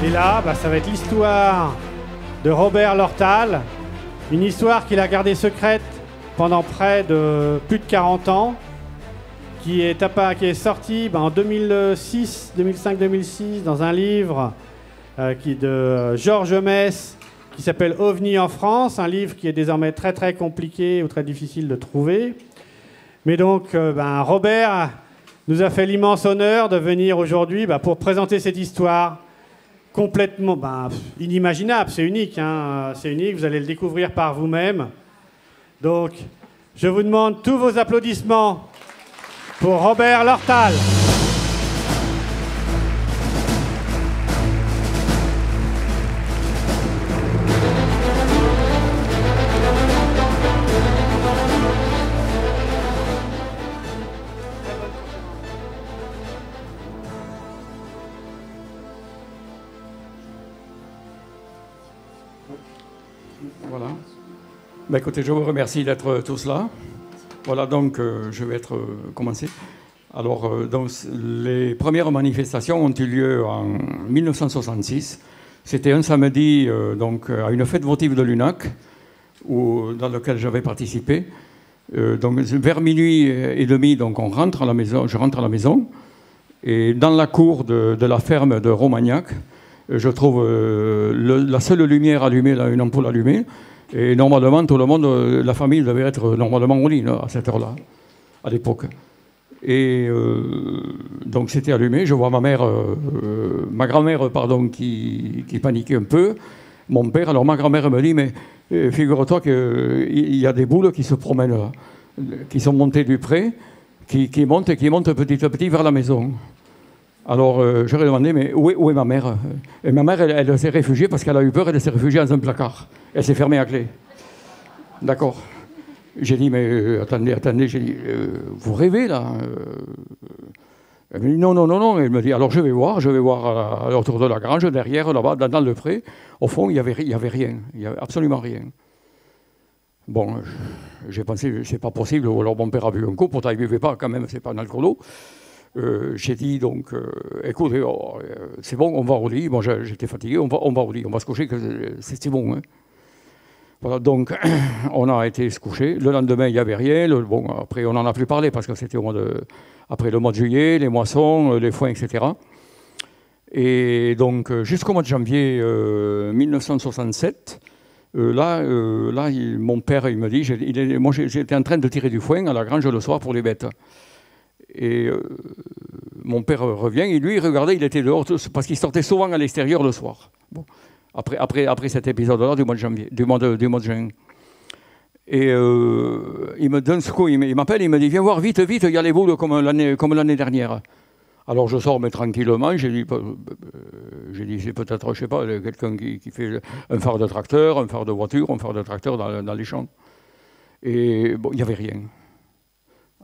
Et là, ça va être l'histoire de Robert Lortal, une histoire qu'il a gardée secrète pendant près de plus de 40 ans, qui est sortie en 2006, 2005-2006 dans un livre de Georges Mess qui s'appelle OVNI en France, un livre qui est désormais très très compliqué ou très difficile de trouver. Mais donc Robert nous a fait l'immense honneur de venir aujourd'hui pour présenter cette histoire complètement inimaginable. C'est unique, hein, c'est unique, vous allez le découvrir par vous-même. Donc, je vous demande tous vos applaudissements pour Robert Lortal. Voilà. Écoutez, je vous remercie d'être tous là. Voilà, donc je vais commencer. Alors, les premières manifestations ont eu lieu en 1966. C'était un samedi, à une fête votive de l'UNAC, dans laquelle j'avais participé. Donc, vers minuit et demi, donc, je rentre à la maison. Et dans la cour de la ferme de Romagnac, je trouve la seule lumière allumée, là, une ampoule allumée. Et normalement, tout le monde, la famille devait être normalement au lit là, à cette heure-là, à l'époque. Et donc c'était allumé. Je vois ma grand-mère, pardon, qui paniquait un peu. Mon père, alors ma grand-mère me dit, mais figure-toi qu'il y a des boules qui se promènent là, qui sont montées du pré, qui montent petit à petit vers la maison. Alors, je lui ai demandé, mais où est ma mère? Et ma mère, elle s'est réfugiée parce qu'elle a eu peur, elle s'est réfugiée dans un placard. Elle s'est fermée à clé. D'accord. J'ai dit, mais attendez, j'ai dit, vous rêvez là? Elle me dit, non. Elle me dit, alors je vais voir autour de la grange, derrière, là-bas, dans le pré. Au fond, il n'y avait rien, il n'y avait absolument rien. Bon, j'ai pensé, c'est pas possible, ou alors mon père a bu un coup, pourtant il ne buvait pas quand même, c'est pas un alcoolo. J'ai dit donc, écoutez, c'est bon, on va au lit. Bon, j'étais fatigué, on va au lit, on va se coucher, c'est bon. Hein. Voilà, donc on a été se coucher. Le lendemain, il n'y avait rien. Après, on n'en a plus parlé parce que c'était après le mois de juillet, les moissons, les foins, etc. Et donc, jusqu'au mois de janvier 1967, mon père, il me dit, moi j'étais en train de tirer du foin à la grange le soir pour les bêtes. Et mon père revient, et lui, regardez, il était dehors, parce qu'il sortait souvent à l'extérieur le soir. Bon. Après cet épisode-là du mois de janvier, du mois de juin. Et il me donne ce coup, il m'appelle, il me dit, viens voir vite, il y a les boules comme l'année dernière. Alors je sors, mais tranquillement, j'ai dit, c'est peut-être, je sais pas, quelqu'un qui fait un phare de tracteur, un phare de voiture, un phare de tracteur dans les champs. Et bon, il n'y avait rien.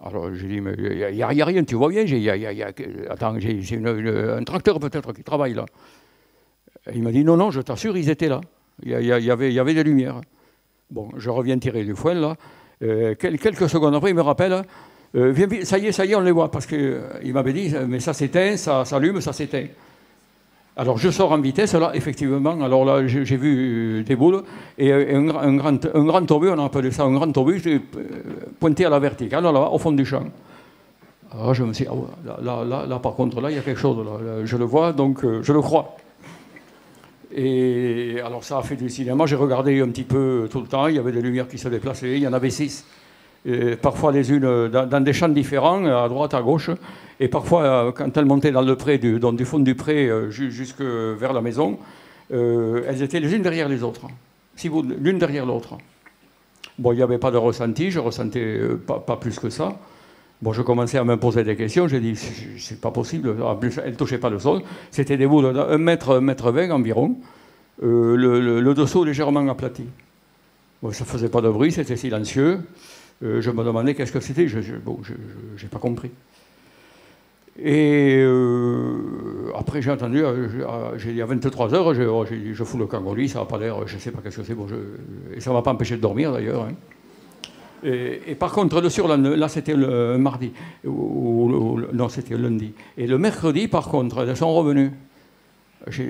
Alors j'ai dit, mais il n'y a rien, tu vois bien, attends, j'ai un tracteur peut-être qui travaille là. Et il m'a dit, non, je t'assure, ils étaient là. Il y avait des lumières. Bon, je reviens tirer du foin là. Quelques secondes après, il me rappelle, viens, ça y est, on les voit. Parce qu'il m'avait dit, mais ça s'éteint, ça s'allume, ça s'éteint. Alors je sors en vitesse, là, effectivement. Alors là, j'ai vu des boules et un grand obus, on appelait ça un grand obus, pointé à la verticale, là, au fond du champ. Alors je me suis dit, là, par contre, là, il y a quelque chose. Là, je le vois, donc je le crois. Et alors ça a fait du cinéma. J'ai regardé un petit peu tout le temps. Il y avait des lumières qui se déplaçaient. Il y en avait 6. Et parfois les unes dans des champs différents, à droite, à gauche. Et parfois, quand elles montaient dans le pré, du fond du pré jusque vers la maison, elles étaient les unes derrière les autres. L'une derrière l'autre. Bon, il n'y avait pas de ressenti. Je ressentais pas plus que ça. Bon, je commençais à me poser des questions. J'ai dit, c'est pas possible. En plus, elles ne touchaient pas le sol. C'était des boules d'1 mètre, 1 mètre 20 environ. Le dessous légèrement aplati. Bon, ça ne faisait pas de bruit, c'était silencieux. Je me demandais qu'est-ce que c'était. Je n'ai pas compris. Et après, j'ai entendu, j'ai dit à 23 heures, j'ai dit, je fous le camp au lit, ça n'a pas l'air, je ne sais pas qu'est-ce que c'est. Bon, et ça ne m'a pas empêché de dormir d'ailleurs. Hein. Et par contre, le surlendemain, là c'était le mardi, non c'était le lundi. Et le mercredi, par contre, elles sont revenues.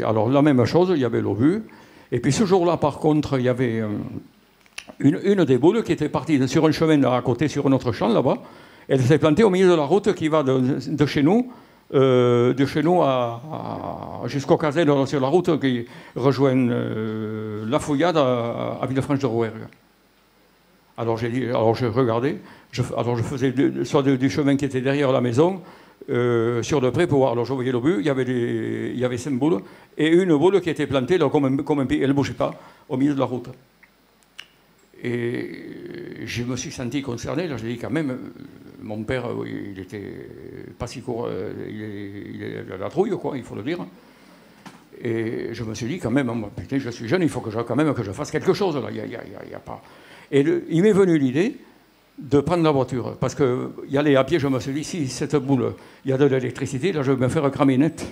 Alors, la même chose, il y avait l'obus. Et puis, ce jour-là, par contre, il y avait une des boules qui était partie sur un chemin à côté, sur un autre champ, là-bas. Elle s'est plantée au milieu de la route qui va de chez nous, jusqu'au Cazel, sur la route qui rejoint la Fouillade à Villefranche-de-Rouergue. Alors, je regardais, je faisais soit du chemin qui était derrière la maison, sur le pré pour voir. Alors je voyais l'obus, il y avait 5 boules, et une boule qui était plantée là, comme un pied, elle ne bougeait pas, au milieu de la route. Et je me suis senti concerné, là j'ai dit quand même, mon père, il était pas si court, il est de la trouille, quoi, il faut le dire. Et je me suis dit quand même, putain, je suis jeune, il faut quand même que je fasse quelque chose, là, il y a pas... Et il m'est venu l'idée de prendre la voiture. Parce qu'y aller à pied, je me suis dit, si cette boule, il y a de l'électricité, là, je vais me faire cramer net.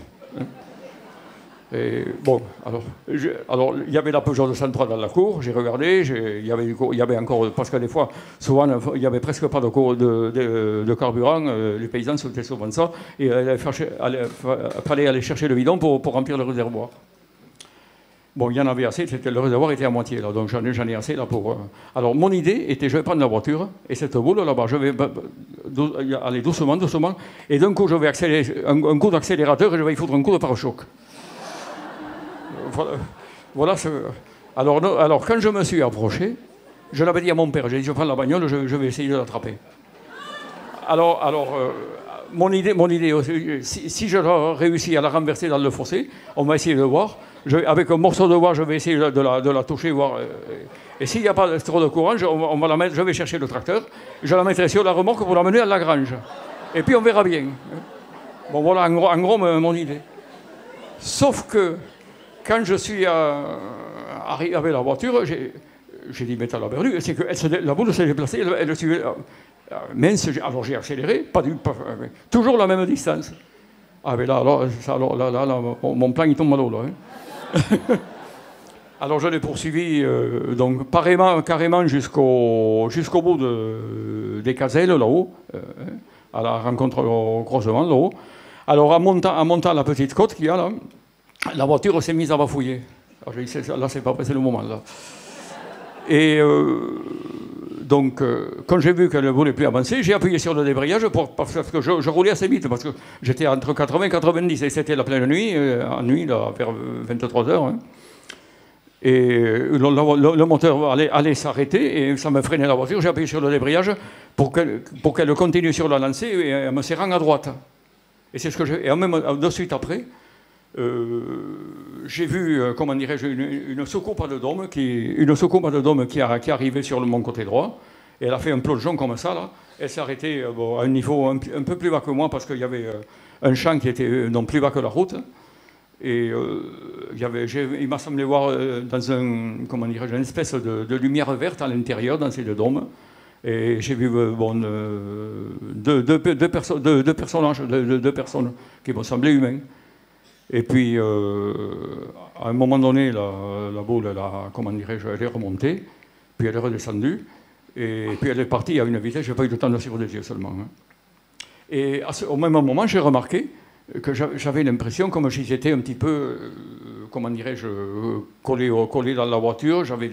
Et bon, alors, il y avait la Peugeot 203 dans la cour, j'ai regardé, il y avait encore, parce que des fois, souvent, il n'y avait presque pas de carburant, les paysans c'était souvent ça, et il fallait aller chercher le bidon pour remplir le réservoir. Bon, il y en avait assez, le réservoir était à moitié, là, donc j'en ai assez là pour... Alors, mon idée était, je vais prendre la voiture, et cette boule là-bas, je vais aller doucement, et d'un coup, je vais accélérer, un coup d'accélérateur, et je vais y foutre un coup de pare-choc. Voilà alors, quand je me suis approché, je l'avais dit à mon père, j'ai dit, je prends la bagnole, je vais essayer de l'attraper. Mon idée, si je réussis à la renverser dans le fossé, on va essayer de voir. Avec un morceau de bois, je vais essayer de la toucher, voir. Et s'il n'y a pas trop de courant, on va la mettre, je vais chercher le tracteur, je la mettrai sur la remorque pour l'amener à la grange. Et puis on verra bien. Bon, voilà en gros mon idée. Sauf que, quand je suis arrivé avec la voiture, j'ai dit, mais t'as la perdu. C'est que la boule s'est déplacée, elle suivait. Mince, alors j'ai accéléré, toujours la même distance. Ah, mais là, mon plan il tombe à l'eau, là. Hein. Alors je l'ai poursuivi, donc carrément jusqu'au bout des Caselles, là-haut, à la rencontre au croisement, là-haut. Alors en montant la petite côte qu'il y a là, la voiture s'est mise à bafouiller. Alors j'ai dit, là, c'est pas près, c'est le moment, là. Et donc, quand j'ai vu qu'elle ne voulait plus avancer, j'ai appuyé sur le débrayage parce que je roulais assez vite, parce que j'étais entre 80 et 90, et c'était la pleine nuit, en nuit, là, vers 23 h. Hein. Et le moteur allait s'arrêter, et ça me freinait la voiture. J'ai appuyé sur le débrayage pour qu'elle continue sur la lancée, et en me serrant à droite. Et c'est ce que j'ai... Et même de suite après... j'ai vu, comment dirais-je, une soucoupe à deux dômes qui arrivait sur mon côté droit, et elle a fait un plongeon comme ça, là. Elle s'est arrêtée à un niveau un peu plus bas que moi, parce qu'il y avait un champ qui était non plus bas que la route, et il m'a semblé voir dans une espèce de lumière verte à l'intérieur, dans ces deux dômes, et j'ai vu deux personnes qui m'ont semblé humaines. Et puis, à un moment donné, la boule, elle est remontée, puis elle est redescendue, et puis elle est partie à une vitesse, je n'ai pas eu le temps de suivre des yeux seulement. Hein. Et au même moment, j'ai remarqué que j'avais l'impression, comme si j'étais un petit peu, collé dans la voiture, j'avais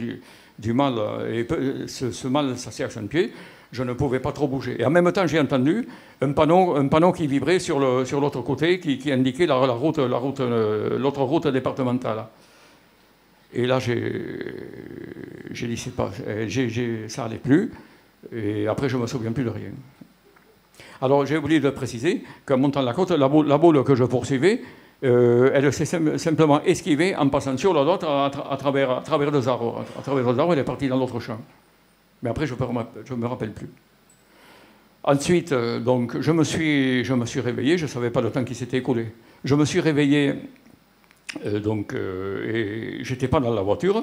du mal, et ce mal, ça s'est accentué. Je ne pouvais pas trop bouger. Et en même temps, j'ai entendu un panneau qui vibrait sur l'autre côté, qui indiquait l'autre route départementale. Et là, j'ai dit, ça n'allait plus. Et après, je ne me souviens plus de rien. Alors, j'ai oublié de préciser qu'en montant la côte, la boule que je poursuivais, elle s'est simplement esquivée en passant sur la droite à travers deux arbres. À travers deux arbres, elle est partie dans l'autre champ. Mais après, je ne me rappelle plus. Ensuite, donc, je me suis réveillé, je ne savais pas le temps qui s'était écoulé. Je me suis réveillé, et je n'étais pas dans la voiture,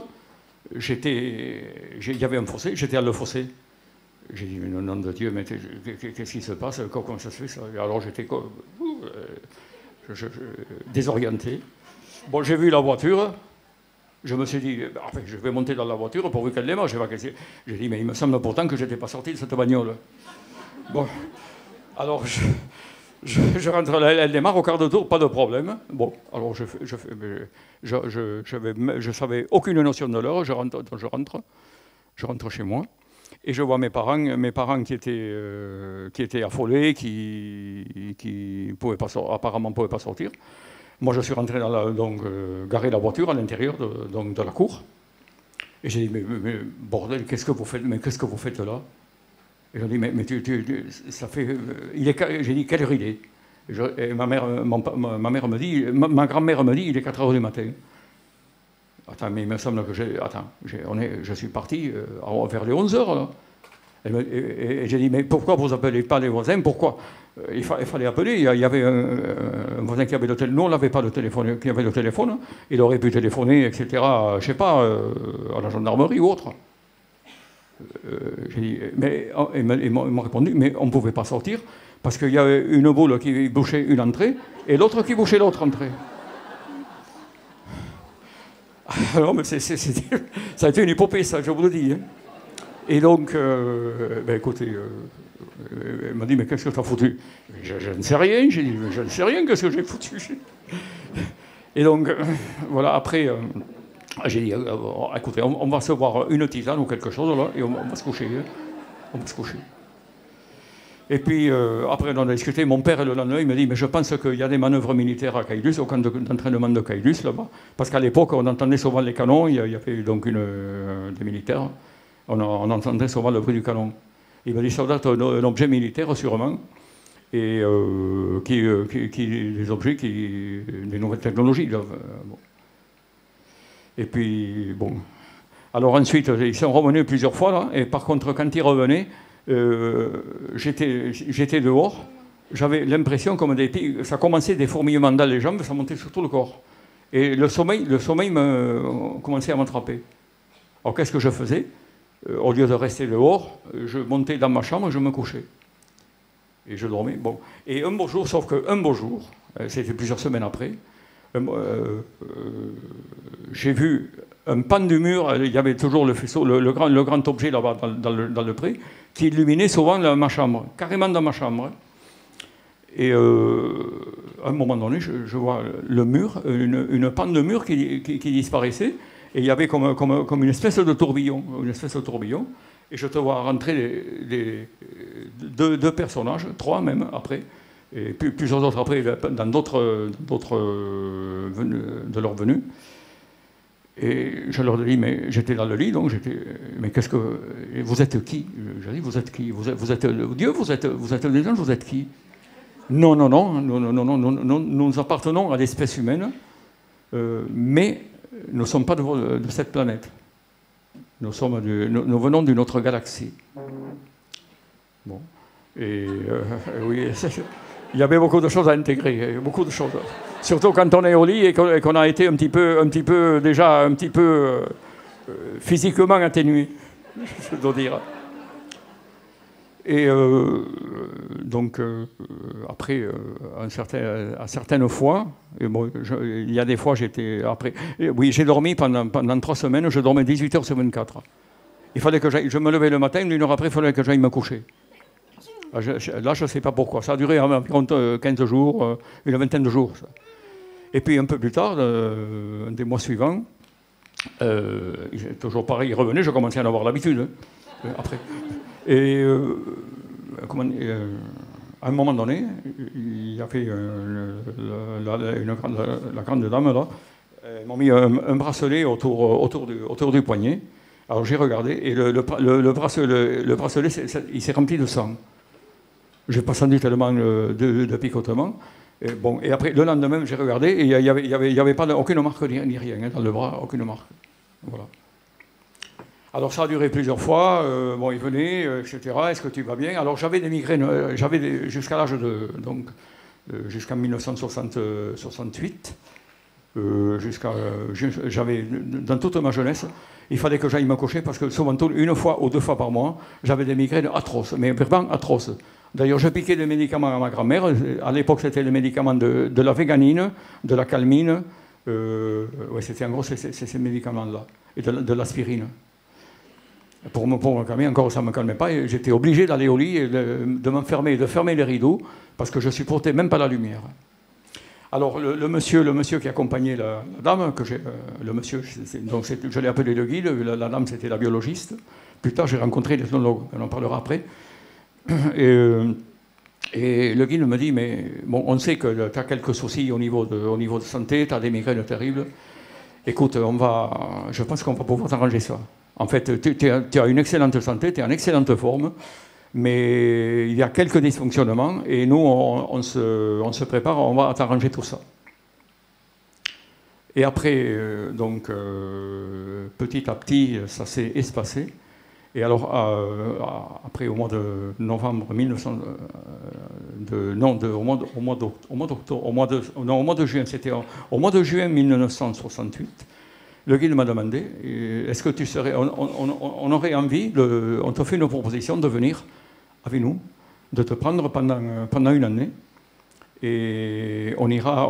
il y avait un fossé, j'étais à le fossé. J'ai dit, mais nom de Dieu, mais qu'est-ce qui se passe? Comment ça se fait ça? Alors j'étais désorienté. Bon, j'ai vu la voiture. Je me suis dit, enfin, je vais monter dans la voiture pourvu qu'elle démarre. J'ai dit, mais il me semble pourtant que je n'étais pas sorti de cette bagnole. Bon, alors Je rentre, elle démarre au quart de tour, pas de problème. Bon, alors je savais aucune notion de l'heure, je rentre chez moi. Et je vois mes parents qui étaient affolés, qui apparemment ne pouvaient pas sortir. Moi, je suis rentré donc garer la voiture à l'intérieur de la cour. Et j'ai dit, mais bordel, qu'est-ce que vous faites? Mais qu'est-ce que vous faites là? Et j'ai dit, mais ça fait... J'ai dit, quelle heure il est? Et ma grand-mère me dit, il est 4 heures du matin. Attends, mais il me semble que je suis parti vers les 11 heures, là. Et j'ai dit, mais pourquoi vous appelez pas les voisins? Pourquoi? Il fallait appeler. Il y avait un voisin qui avait le téléphone. Nous, on n'avait pas le téléphone. Qui avait le téléphone. Il aurait pu téléphoner, etc. Je ne sais pas, à la gendarmerie ou autre. J'ai dit, mais ils m'ont répondu, mais on ne pouvait pas sortir parce qu'il y avait une boule qui bouchait une entrée et l'autre qui bouchait l'autre entrée. Alors, mais ça a été une épopée, ça, je vous le dis. Hein. Et donc, écoutez, elle m'a dit, mais qu'est-ce que tu as foutu? Je ne sais rien, j'ai dit, je ne sais rien, qu'est-ce que j'ai foutu? Et donc, voilà, après, j'ai dit, écoutez, on va se boire une tisane ou quelque chose, là, et on va se coucher. Hein. On va se coucher. Et puis, après, on a discuté, mon père, le lendemain, il me dit, mais je pense qu'il y a des manœuvres militaires à Caylus, au camp d'entraînement de Caylus, là-bas. Parce qu'à l'époque, on entendait souvent les canons, il y avait donc des militaires. On entendait souvent le bruit du canon. Il m'a dit, ça doit être un objet militaire, sûrement, et des objets, des nouvelles technologies. Là. Bon. Et puis, bon. Alors ensuite, ils sont revenus plusieurs fois, là, et par contre, quand ils revenaient, j'étais dehors, j'avais l'impression comme ça commençait des fourmillements dans les jambes, ça montait sur tout le corps. Et le sommeil commençait à m'attraper. Alors qu'est-ce que je faisais? Au lieu de rester dehors, je montais dans ma chambre et je me couchais. Et je dormais. Bon. Et un beau jour, sauf qu'un beau jour, c'était plusieurs semaines après, j'ai vu un pan du mur, il y avait toujours le faisceau, le grand objet là-bas dans le pré, qui illuminait souvent ma chambre, carrément dans ma chambre. Et à un moment donné, je vois le mur, une panne de mur qui disparaissait, et il y avait comme une espèce de tourbillon, et je te vois rentrer deux personnages, 3 même après, et plusieurs autres après, dans d'autres de leur venue. Et je leur dis, mais j'étais dans le lit, donc mais qu'est-ce que... Vous êtes qui? Je dis, vous êtes qui? Vous êtes Dieu? Vous êtes des anges? Vous êtes qui? Non, nous appartenons à l'espèce humaine, mais nous ne sommes pas de cette planète. Nous venons d'une autre galaxie. Bon. Et oui, il y avait beaucoup de choses à intégrer, beaucoup de choses. Surtout quand on est au lit et qu'on a été un petit peu physiquement atténué, je dois dire. Et donc, après, à certaines fois, et bon, il y a des fois, oui, j'ai dormi pendant 3 semaines, je dormais 18 heures sur 24. Il fallait que je me levais le matin, 1 heure après, il fallait que j'aille me coucher. Là, je ne sais pas pourquoi. Ça a duré environ 15 jours, une vingtaine de jours. Ça. Et puis, un peu plus tard, des mois suivants, toujours pareil, il revenait, je commençais à en avoir l'habitude. Après. Et à un moment donné, il y avait la grande dame là, ils m'ont mis un bracelet autour du poignet. Alors j'ai regardé et le bracelet il s'est rempli de sang. J'ai pas senti tellement de picotement. Et après, le lendemain, j'ai regardé et il n'y avait pas aucune marque ni rien hein, dans le bras, aucune marque. Voilà. Alors ça a duré plusieurs fois, bon, il venait, etc. Est-ce que tu vas bien? Alors j'avais des migraines, jusqu'à l'âge jusqu'en 1968, j'avais, dans toute ma jeunesse, il fallait que j'aille me coucher parce que souvent, 1 fois ou 2 fois par mois, j'avais des migraines atroces, mais vraiment atroces. D'ailleurs, je piquais des médicaments à ma grand-mère. À l'époque, c'était les médicaments de la véganine, de la calmine. Ouais, c'était en gros ces médicaments-là, et de l'aspirine. Pour me calmer, encore ça ne me calmait pas, et j'étais obligé d'aller au lit et de m'enfermer, de fermer les rideaux, parce que je ne supportais même pas la lumière. Alors le monsieur qui accompagnait la dame, le monsieur, donc je l'ai appelé le guide, la dame c'était la biologiste. Plus tard j'ai rencontré l'ethnologue, on en parlera après. Et le guide me dit, mais bon, on sait que tu as quelques soucis au niveau de santé, tu as des migraines terribles. Écoute, je pense qu'on va pouvoir t'arranger ça. En fait, tu as une excellente santé, tu es en excellente forme, mais il y a quelques dysfonctionnements et nous, on se prépare, on va t'arranger tout ça. Et après, petit à petit, ça s'est espacé. Et alors, après, au mois de novembre au mois de juin, c'était au mois de juin 1968, le guide m'a demandé, est-ce que tu serais, on aurait envie, on te fait une proposition de venir avec nous, de te prendre pendant une année, et on ira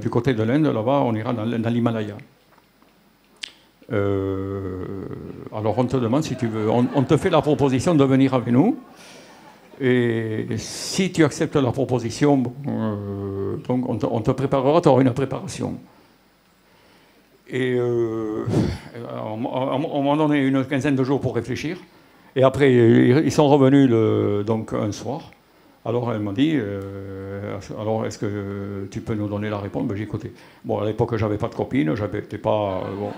du côté de l'Inde, là-bas, on ira dans l'Himalaya. Alors on te demande si tu veux, on te fait la proposition de venir avec nous, et si tu acceptes la proposition, donc on te préparera, tu auras une préparation. Et on m'a donné une quinzaine de jours pour réfléchir, et après ils sont revenus donc un soir. Alors elle m'a dit, alors est-ce que tu peux nous donner la réponse? Ben, j'ai écouté. Bon, à l'époque j'avais pas de copine, j'étais pas... Bon.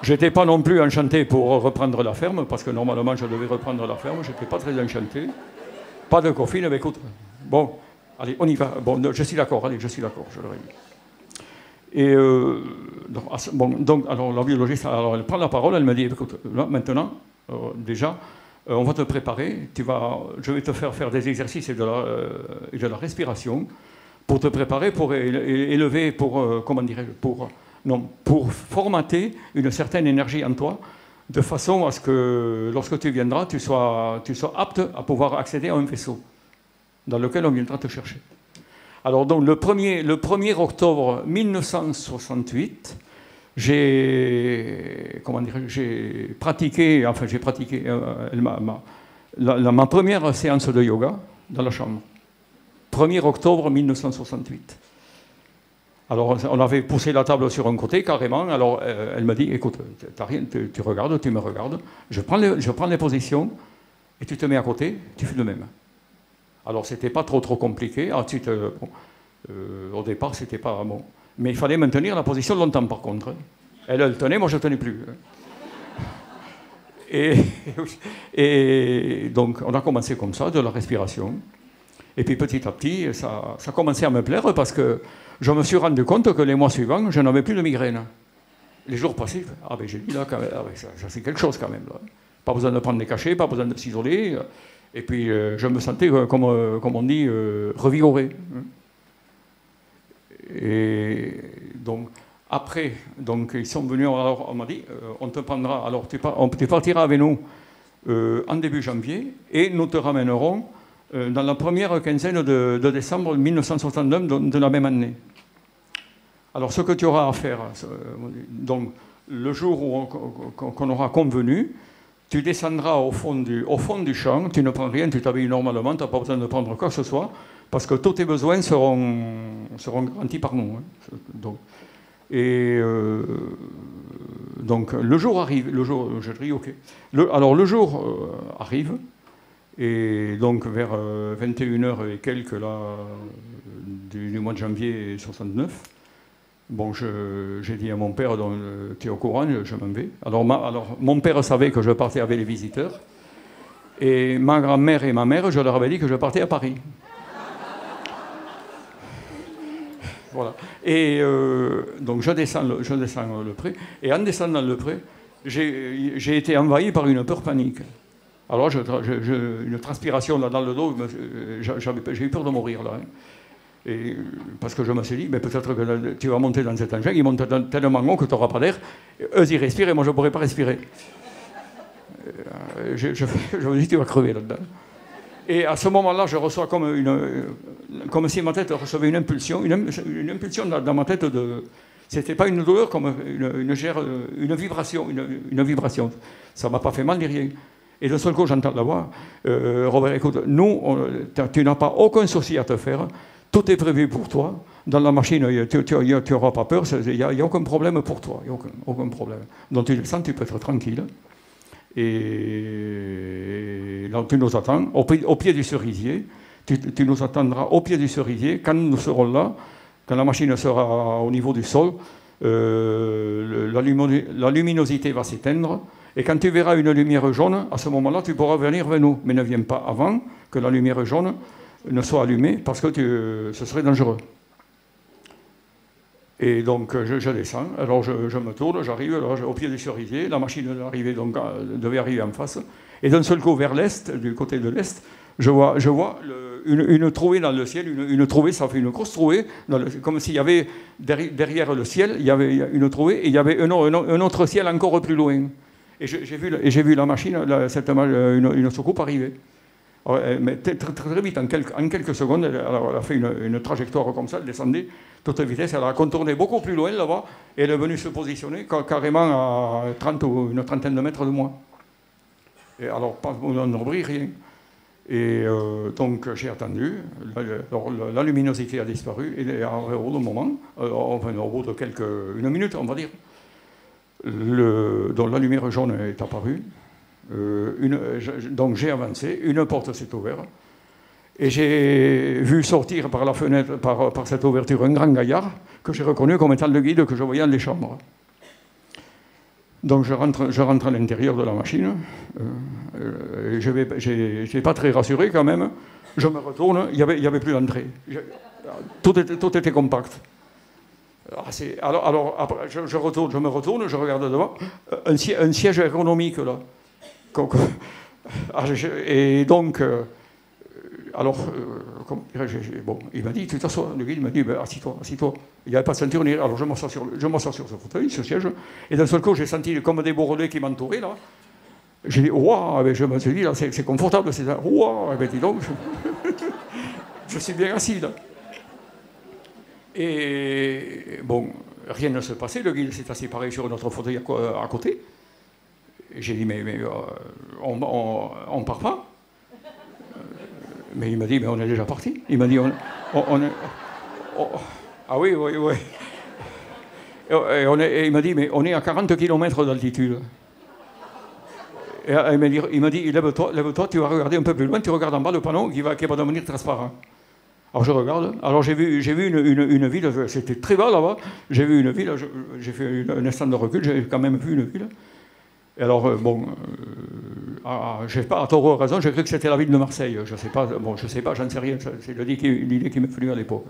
J'étais pas non plus enchanté pour reprendre la ferme, parce que normalement je devais reprendre la ferme, j'étais pas très enchanté. Pas de copine, mais écoute, bon, allez, on y va. Bon, je suis d'accord, allez, je suis d'accord, je l'aurais dit. Et donc, alors la biologiste, alors, elle prend la parole, elle me dit, écoute, là, maintenant, déjà, on va te préparer, je vais te faire des exercices et de la respiration pour te préparer, pour élever, comment dirais-je, pour formater une certaine énergie en toi, de façon à ce que, lorsque tu viendras, tu sois apte à pouvoir accéder à un vaisseau dans lequel on viendra te chercher. Alors donc, le 1er octobre 1968, j'ai pratiqué ma première séance de yoga dans la chambre. 1er octobre 1968. Alors, on avait poussé la table sur un côté, carrément. Alors, elle m'a dit, écoute, tu regardes, tu me regardes. Je prends les positions et tu te mets à côté, tu fais le même. Alors, c'était pas trop compliqué. Ensuite, au départ, c'était pas bon. Mais il fallait maintenir la position longtemps, par contre. Elle tenait, moi, je ne tenais plus. Et donc, on a commencé comme ça, de la respiration. Et puis, petit à petit, ça commençait à me plaire parce que je me suis rendu compte que les mois suivants, je n'avais plus de migraine. Les jours passés, ben j'ai dit là, quand même, ça c'est quelque chose quand même. Là. Pas besoin de prendre des cachets, pas besoin de s'isoler. Et puis je me sentais, comme on dit, revigoré. Et donc, après, ils sont venus, alors on m'a dit, on te prendra, alors tu partiras avec nous en début janvier, et nous te ramènerons dans la première quinzaine de décembre 1969 de la même année. Alors, ce que tu auras à faire, donc, le jour qu'on aura convenu, tu descendras au fond du champ, tu ne prends rien, tu t'habilles normalement, tu n'as pas besoin de prendre quoi que ce soit, parce que tous tes besoins seront garantis par nous. Hein. Donc, le jour arrive, je dis ok. Alors, le jour arrive, et donc vers 21h et quelques là, du mois de janvier 69, bon, j'ai dit à mon père, donc, tu es au courant, je m'en vais. Alors, mon père savait que je partais avec les visiteurs. Et ma grand-mère et ma mère, je leur avais dit que je partais à Paris. Voilà. Et donc, je descends le pré. Et en descendant le pré, j'ai été envahi par une peur panique. Alors, une transpiration là dans le dos, j'ai eu peur de mourir là. Hein. Et, parce que je me suis dit, mais peut-être que tu vas monter dans cet engin, ils montent tellement haut que tu n'auras pas d'air. Eux, ils respirent et moi, je ne pourrai pas respirer. Je me dis, tu vas crever là-dedans. Et à ce moment-là, je reçois comme si ma tête recevait une impulsion dans ma tête C'était pas une douleur comme une vibration, une vibration. Ça m'a pas fait mal ni rien. Et d'un seul coup, j'entends la voix. Robert, écoute, nous, tu n'as pas aucun souci à te faire. Tout est prévu pour toi. Dans la machine, tu n'auras pas peur. Il n'y a aucun problème pour toi. Il n'y a aucun problème. Donc tu descends, tu peux être tranquille. Et là, tu nous attends au pied du cerisier. Tu nous attendras au pied du cerisier. Quand nous serons là, quand la machine sera au niveau du sol, la luminosité va s'éteindre. Et quand tu verras une lumière jaune, à ce moment-là, tu pourras venir vers nous. Mais ne viens pas avant que la lumière jaune ne soit allumée, parce que ce serait dangereux. Et donc, je descends. Alors, je me tourne, j'arrive au pied du cerisier. La machine devait arriver en face. Et d'un seul coup, vers l'est, du côté de l'est, je vois une trouée dans le ciel. Une trouée, ça fait une grosse trouée. Comme s'il y avait, derrière le ciel, il y avait une trouée. Et il y avait un autre ciel encore plus loin. Et j'ai vu la machine, une soucoupe arriver. Alors, mais très vite, en quelques secondes, elle a fait une trajectoire comme ça, elle descendait toute vitesse, elle a contourné beaucoup plus loin là-bas, et elle est venue se positionner carrément à une trentaine de mètres de moi. Et alors, pas un abri, rien. Et donc j'ai attendu, la luminosité a disparu, et au bout d'un moment, enfin au bout de une minute, on va dire, donc la lumière jaune est apparue. Donc j'ai avancé, une porte s'est ouverte, et j'ai vu sortir par la fenêtre, par cette ouverture, un grand gaillard que j'ai reconnu comme étant le guide que je voyais dans les chambres. Donc je rentre à l'intérieur de la machine, je n'étais pas très rassuré quand même, je me retourne, il n'y avait plus d'entrée. Tout était compact. Alors après, je me retourne, je regarde devant, un siège ergonomique là. Et donc, bon, il m'a dit, tu t'assois. Le guide m'a dit, ben, assis-toi. Il n'y avait pas de ceinture. Alors je m'assois sur ce fauteuil, ce siège. Et d'un seul coup, j'ai senti comme des bourrelets qui m'entouraient là. J'ai dit, waouh, je me suis dit, là, c'est confortable. Waouh, dis donc, je suis bien assis là. Et bon, rien ne se passait. Le guide s'est assis pareil sur notre fauteuil à côté. J'ai dit, mais on part pas. Mais il m'a dit, mais on est déjà parti. Il m'a dit, ah oui. Et il m'a dit, mais on est à 40 km d'altitude. Et il m'a dit, lève-toi, tu vas regarder un peu plus loin, tu regardes en bas le panneau qui va devenir transparent. Alors je regarde, alors j'ai vu une ville, c'était très bas là-bas, j'ai vu une ville, j'ai fait un instant de recul, j'ai quand même vu une ville. Et alors, je sais pas, à tort ou à raison, j'ai cru que c'était la ville de Marseille. Je sais pas, j'en sais rien, c'est l'idée qui m'est venue à l'époque.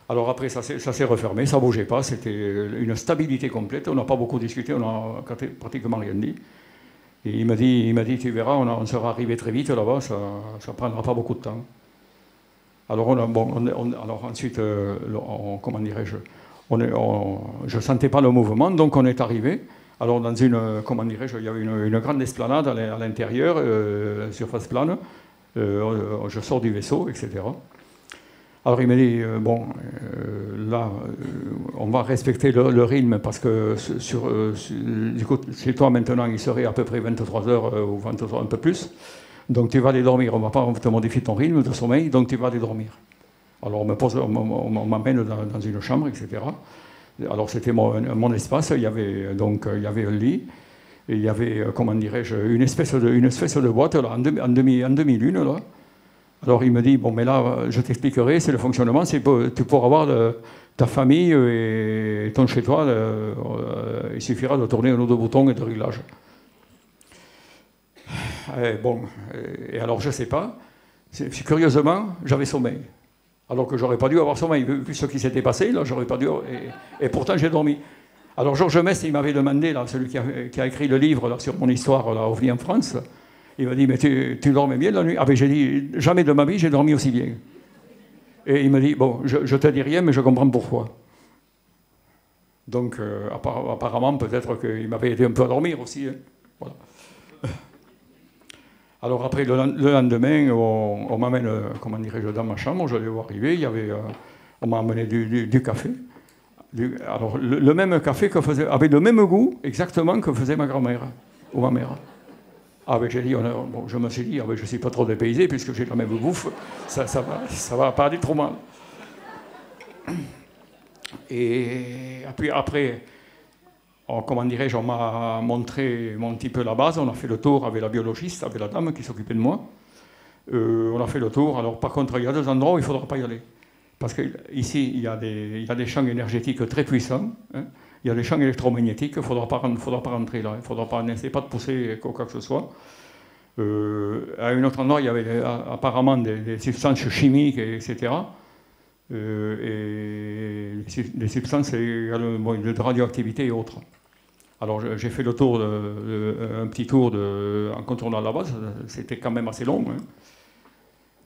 Alors après, ça s'est refermé, ça ne bougeait pas, c'était une stabilité complète, on n'a pas beaucoup discuté, on n'a pratiquement rien dit. Et il m'a dit, tu verras, on sera arrivé très vite là-bas, ça ne prendra pas beaucoup de temps. Alors, ensuite, comment dirais-je, je ne sentais pas le mouvement, donc on est arrivé. Alors, dans il y avait une grande esplanade à l'intérieur, surface plane. Je sors du vaisseau, etc. Alors, il m'a dit, là, on va respecter le rythme parce que du coup, chez toi, maintenant, il serait à peu près 23 heures ou 23, un peu plus. Donc, tu vas aller dormir. On ne va pas te modifier ton rythme de sommeil, donc tu vas aller dormir. Alors, on m'amène dans une chambre, etc. Alors c'était mon espace, il y avait un lit, et il y avait, comment dirais-je, une espèce de boîte là, en demi-lune. Là. Alors il me dit, bon mais là, je t'expliquerai, c'est le fonctionnement, tu pourras avoir ta famille et ton chez-toi, il suffira de tourner un ou deux boutons et de réglages. Et alors je ne sais pas, curieusement, j'avais sommeil. Alors que j'aurais pas dû avoir sommeil, vu ce qui s'était passé, là, j'aurais pas dû. Et pourtant, j'ai dormi. Alors, Georges Mest, il m'avait demandé, là, celui qui a écrit le livre là, sur mon histoire, là, OVNI en France, il m'a dit, mais tu dormais bien la nuit? Ah ben, j'ai dit, jamais de ma vie, j'ai dormi aussi bien. Et il m'a dit, bon, je te dis rien, mais je comprends pourquoi. Donc, apparemment, peut-être qu'il m'avait aidé un peu à dormir aussi. Hein. Voilà. Alors après, le lendemain, on m'amène, comment dirais-je, dans ma chambre, je l'ai vu arriver, on m'a amené du café. Alors, le même café avait le même goût exactement que faisait ma grand-mère ou ma mère. Ah ben j'ai dit, bon, je me suis dit, ah ben, je ne suis pas trop dépaysé puisque j'ai la même bouffe, ça va pas aller trop mal. Et puis après, comment dirais-je, on m'a montré un petit peu la base, on a fait le tour avec la biologiste, avec la dame qui s'occupait de moi. On a fait le tour, alors par contre il y a 2 endroits où il ne faudra pas y aller. Parce qu'ici, il y a des champs énergétiques très puissants, hein. Il y a des champs électromagnétiques, il ne faudra pas rentrer là, il ne faudra pas, n'essayer pas de pousser quoi que ce soit. À un autre endroit, il y avait apparemment des substances chimiques, etc. Et des substances de radioactivité et autres. Alors j'ai fait le tour, un petit tour en contournant la base, c'était quand même assez long. Hein.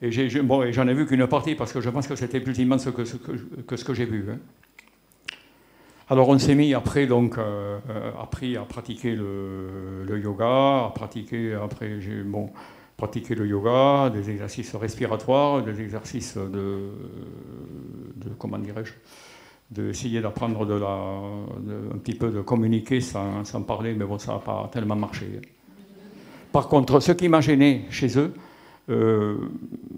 Et j'en ai vu qu'une partie parce que je pense que c'était plus immense que ce que j'ai vu. Hein. Alors on s'est mis après, donc, appris à pratiquer le yoga, pratiquer le yoga, des exercices respiratoires, des exercices comment dirais-je, d'essayer d'apprendre un petit peu de communiquer sans parler, mais bon, ça n'a pas tellement marché. Par contre, ce qui m'a gêné chez eux,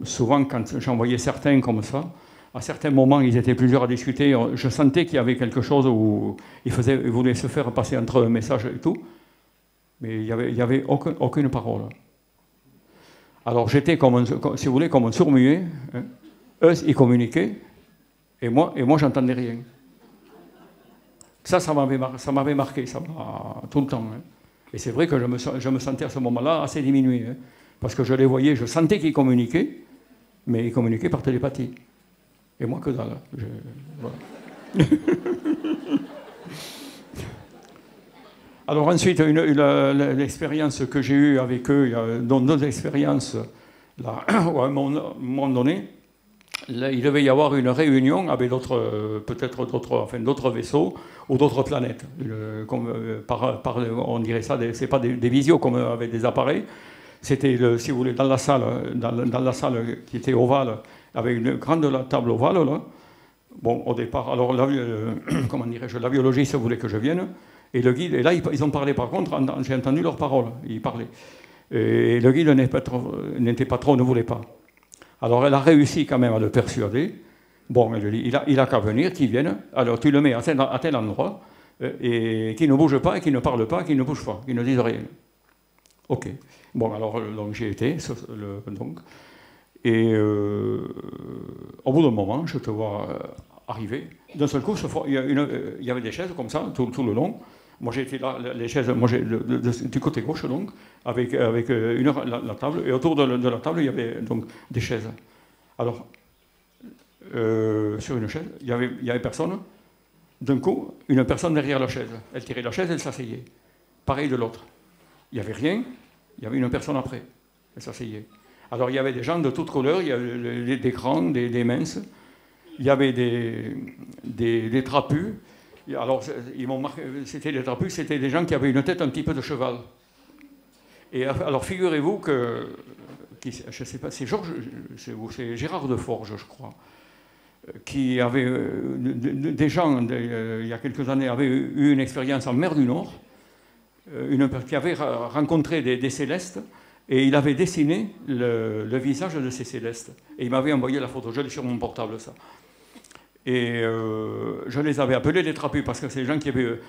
souvent quand j'en voyais certains comme ça, à certains moments, ils étaient plusieurs à discuter, je sentais qu'il y avait quelque chose où ils voulaient se faire passer entre eux un message et tout, mais il n'y avait aucune parole. Alors j'étais, si vous voulez, comme un sourd-muet. Hein. Eux, ils communiquaient, et moi j'entendais rien. Ça m'avait marqué, tout le temps. Hein. Et c'est vrai que je me sentais à ce moment-là assez diminué, hein, parce que je les voyais, je sentais qu'ils communiquaient, mais ils communiquaient par télépathie. Et moi que dalle. Voilà. Alors ensuite, l'expérience que j'ai eue avec eux, il y a 2 expériences, là, où à un moment donné, là, il devait y avoir une réunion avec peut-être d'autres vaisseaux ou d'autres planètes. On dirait ça, c'est pas des visios comme avec des appareils. C'était, si vous voulez, dans la salle qui était ovale, avec une grande table ovale, là. Bon, au départ, alors, comment dirais-je, la biologiste voulait que je vienne, et le guide, et là, ils ont parlé, par contre, j'ai entendu leurs paroles, ils parlaient. Et le guide n'était pas trop, ne voulait pas. Alors, elle a réussi quand même à le persuader. Bon, elle lui dit, il a qu'à venir, qu'il vienne, alors tu le mets à tel endroit, et qu'il ne bouge pas, et qu'il ne parle pas, qu'il ne bouge pas, qu'il ne dise rien. Ok. Bon, alors, donc j'y étais, donc. Et au bout d'un moment, je te vois arriver. D'un seul coup, il y avait des chaises comme ça, tout le long. Moi, j'étais là, les chaises, du côté gauche, donc, avec la table. Et autour de la table, il y avait donc des chaises. Alors, sur une chaise, il y avait personne. D'un coup, une personne derrière la chaise. Elle tirait la chaise, elle s'asseyait. Pareil de l'autre. Il n'y avait rien, il y avait une personne après. Elle s'asseyait. Alors il y avait des gens de toutes couleurs, il y avait des grands, des minces, il y avait des trapus. Alors ils m'ont marqué, c'était des trapus, c'était des gens qui avaient une tête un petit peu de cheval. Et alors figurez-vous que, je ne sais pas, c'est Gérard Deforge, je crois, qui avait, des gens, il y a quelques années, avaient eu une expérience en mer du Nord, qui avait rencontré des célestes, et il avait dessiné le visage de ces célestes. Et il m'avait envoyé la photo, je l'ai sur mon portable, ça. Et je les avais appelés les trapus, parce que c'est des gens qui avaient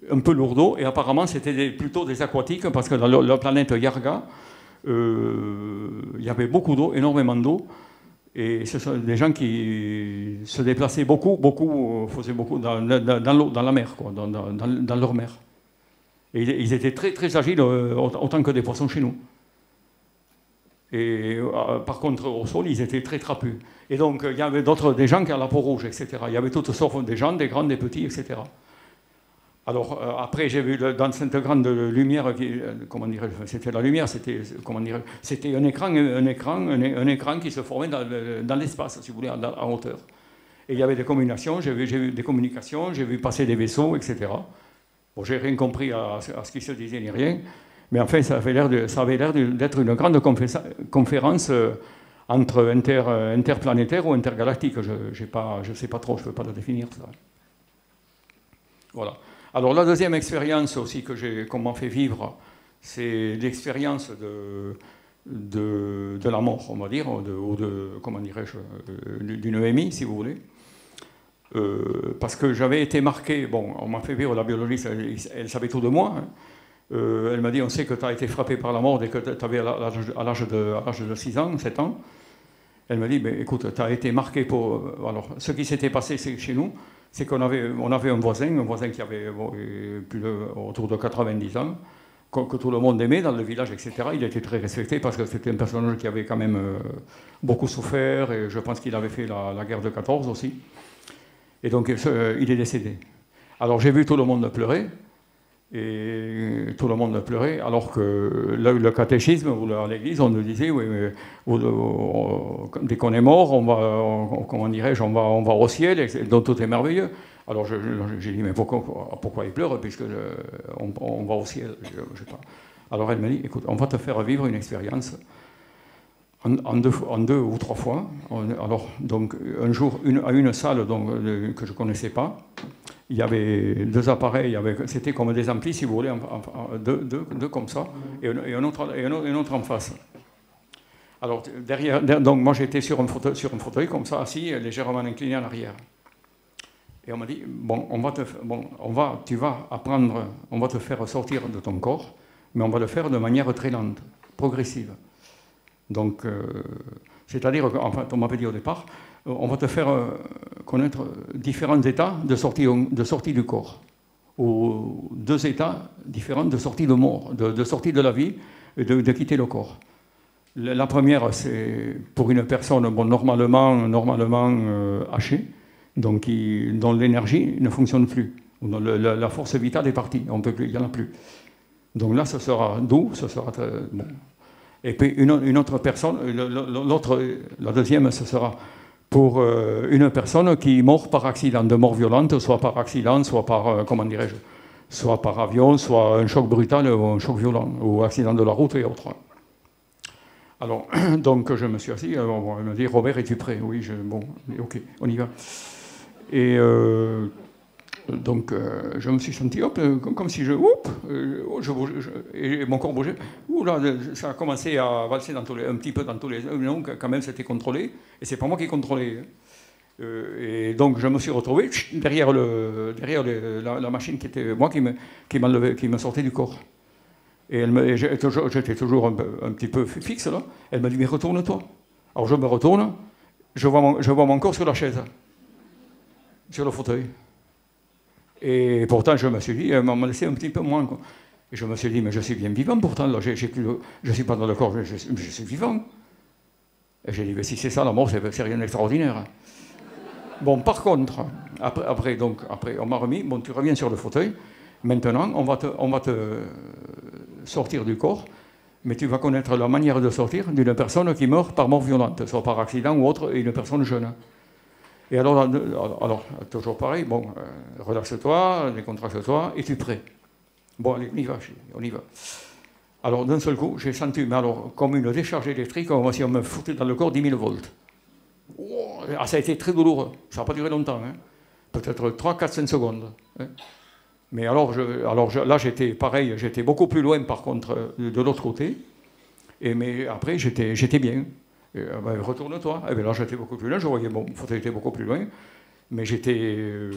un peu lourd d'eau, et apparemment c'était plutôt des aquatiques, parce que dans la planète Yarga, il y avait beaucoup d'eau, énormément d'eau, et ce sont des gens qui se déplaçaient faisaient beaucoup dans la mer, quoi, dans leur mer. Et ils étaient très, très agiles, autant que des poissons chez nous. Et par contre, au sol, ils étaient très trapus. Et donc, il y avait des gens qui avaient la peau rouge, etc. Il y avait toutes sortes de gens, des grands, des petits, etc. Alors, après, j'ai vu dans cette grande lumière, comment dirais-je, c'était la lumière, c'était un écran qui se formait dans l'espace, si vous voulez, en hauteur. Et il y avait des communications, j'ai vu des communications, j'ai vu passer des vaisseaux, etc. Bon, j'ai rien compris à ce qui se disait ni rien. Mais en fait, ça avait l'air d'être une grande conférence interplanétaire ou intergalactique. Je ne sais pas trop, je ne peux pas le définir, ça. Voilà. Alors la deuxième expérience aussi qu'on m'a fait vivre, c'est l'expérience de la mort, on va dire, ou comment dirais-je, d'une EMI, si vous voulez. Parce que j'avais été marqué, bon, on m'a fait vivre, la biologiste, elle savait tout de moi. Hein. Elle m'a dit, on sait que tu as été frappé par la mort dès que tu avais à l'âge de 6 ans, 7 ans. Elle m'a dit, ben, écoute, tu as été marqué pour... Alors, ce qui s'était passé chez nous, c'est qu'on avait un voisin qui avait autour de 90 ans, que tout le monde aimait dans le village, etc. Il était très respecté parce que c'était un personnage qui avait quand même beaucoup souffert, et je pense qu'il avait fait la guerre de 14 aussi. Et donc, il est décédé. Alors, j'ai vu tout le monde pleurer, alors que le catéchisme ou à l'église, on nous disait, oui, mais, dès qu'on est mort, on va au ciel, et donc tout est merveilleux. Alors j'ai dit, mais pourquoi il pleure, puisque on va au ciel, je sais pas. Alors elle m'a dit, écoute, on va te faire vivre une expérience en deux ou trois fois. Alors, donc, un jour, à une salle que je ne connaissais pas, il y avait deux appareils, c'était comme des amplis, si vous voulez, deux comme ça, et un autre en face. Alors, donc moi j'étais sur un fauteuil comme ça, assis, légèrement incliné en arrière. Et on m'a dit, bon, tu vas apprendre, on va te faire sortir de ton corps, mais on va le faire de manière très lente, progressive. Donc, c'est-à-dire, enfin, on m'avait dit au départ, on va te faire connaître différents états de sortie du corps, ou deux états différents de sortie de mort, de sortie de la vie, et de quitter le corps. La première, c'est pour une personne normalement hachée, donc dont l'énergie ne fonctionne plus, dont la force vitale est partie, il n'y en a plus. Donc là, ce sera doux, ce sera très bon. Et puis une autre personne, la deuxième, ce sera pour une personne qui meurt par accident, de mort violente, soit par accident, soit par, comment dirais-je, soit par avion, soit un choc brutal ou un choc violent, ou accident de la route et autres. Alors, donc je me suis assis, elle m'a dit, Robert, es-tu prêt? Oui, bon, ok, on y va. Et donc je me suis senti, hop, comme si je et mon corps bougeait. Ouh là, ça a commencé à valser un petit peu dans tous les... Non, quand même, c'était contrôlé, et c'est pas moi qui contrôlais. Et donc je me suis retrouvé derrière la machine qui était moi, qui me sortait du corps. Et j'étais toujours un petit peu fixe là. Elle m'a dit, mais retourne-toi. Alors je me retourne, je vois mon corps sur la chaise, sur le fauteuil. Et pourtant, je me suis dit, elle m'a laissé un petit peu moins, quoi. Et je me suis dit, mais je suis bien vivant pourtant, là, je ne suis pas dans le corps, je suis vivant. Et j'ai dit, mais si c'est ça la mort, c'est rien d'extraordinaire. Bon, par contre, après, on m'a remis, bon, tu reviens sur le fauteuil, maintenant, on va te sortir du corps, mais tu vas connaître la manière de sortir d'une personne qui meurt par mort violente, soit par accident ou autre, et une personne jeune. Et alors toujours pareil, bon, relaxe-toi, décontracte-toi, es-tu prêt? Bon, allez, on y va. Alors d'un seul coup, j'ai senti, mais alors, comme une décharge électrique, comme si on me foutait dans le corps 10 000 volts. Oh, ça a été très douloureux, ça n'a pas duré longtemps, hein. Peut-être 3, 4, 5 secondes. Hein. Mais là, j'étais pareil, j'étais beaucoup plus loin, par contre, de l'autre côté. Mais après, j'étais bien. Ben, retourne-toi. Et bien là, j'étais beaucoup plus loin, je voyais mon fauteuil était beaucoup plus loin, mais j'étais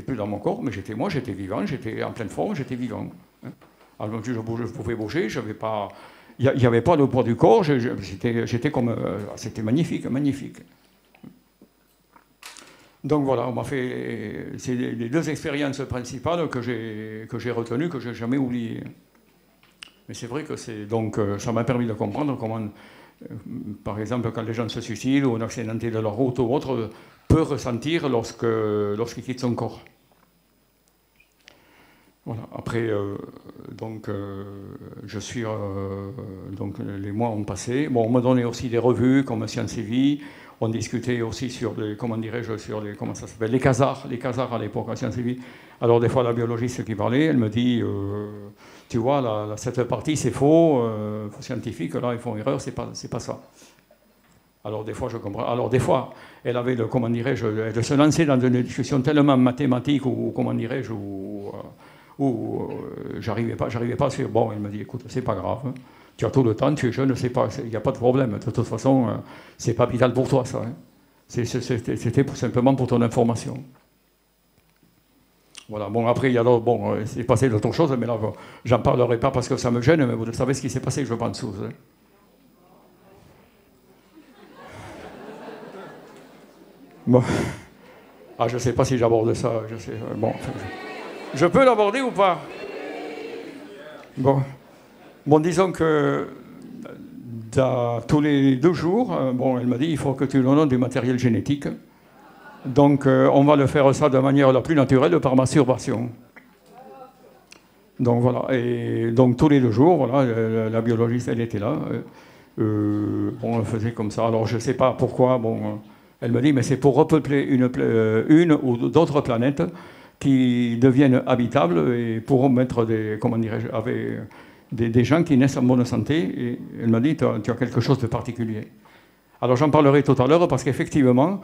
plus dans mon corps, mais j'étais vivant, j'étais en pleine forme, j'étais vivant. Hein. Alors je pouvais bouger, il n'y avait pas de poids du corps, j'étais comme, c'était magnifique, magnifique. Donc voilà, on m'a fait, c'est les deux expériences principales que j'ai retenues, que je n'ai jamais oubliées. Mais c'est vrai que ça m'a permis de comprendre comment, par exemple, quand les gens se suicident ou un accidenté de la route ou autre, peut ressentir lorsqu'il quitte son corps. Voilà. Après, donc les mois ont passé. Bon, on m'a donné aussi des revues comme Science et Vie. On discutait aussi sur les casars à l'époque, à Science et Vie. Alors des fois, la biologiste qui parlait, elle me dit, tu vois, cette partie c'est faux, scientifique, là ils font erreur, c'est pas ça. Alors des fois, je comprends. Alors des fois, elle avait, comment dirais-je, elle se lançait dans une discussion tellement mathématique ou comment dirais-je, où j'arrivais pas à suivre. Bon, elle me dit, écoute, c'est pas grave, hein. Tu as tout le temps, tu es jeune, il n'y a pas de problème. De toute façon, c'est pas vital pour toi, ça. Hein. C'était simplement pour ton information. Voilà, bon, après, il y a bon, c'est passé d'autres choses, mais là, j'en parlerai pas parce que ça me gêne, mais vous savez ce qui s'est passé, je pense. Hein. Bon. Ah, je ne sais pas si j'aborde ça. Bon, je peux l'aborder ou pas? Bon. Bon, disons que tous les 2 jours, bon, elle m'a dit il faut que tu nous donnes du matériel génétique. Donc, on va le faire ça de manière la plus naturelle par masturbation. Donc, voilà. Et donc, tous les 2 jours, voilà, la biologiste, elle était là. On le faisait comme ça. Alors, je ne sais pas pourquoi. Bon, elle me dit, mais c'est pour repeupler une ou d'autres planètes qui deviennent habitables et pour mettre comment dirais-je, avec des gens qui naissent en bonne santé. Et elle m'a dit, tu as quelque chose de particulier. Alors j'en parlerai tout à l'heure parce qu'effectivement,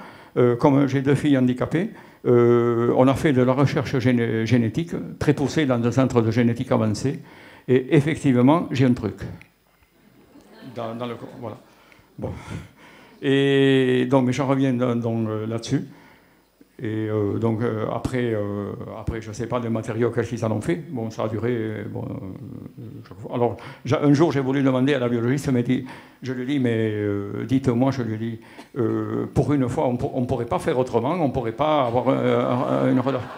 comme j'ai 2 filles handicapées, on a fait de la recherche génétique très poussée dans un centre de génétique avancée. Et effectivement, j'ai un truc. Dans le corps, voilà. Bon. Et donc, mais j'en reviens donc, là-dessus. Et donc, après, je ne sais pas les matériaux qu'ils en ont fait. Bon, ça a duré. Bon, alors, un jour, j'ai voulu demander à la biologiste, je lui ai dit, mais dites-moi, je lui ai dit, pour une fois, on ne pourrait pas faire autrement, on ne pourrait pas avoir une relation.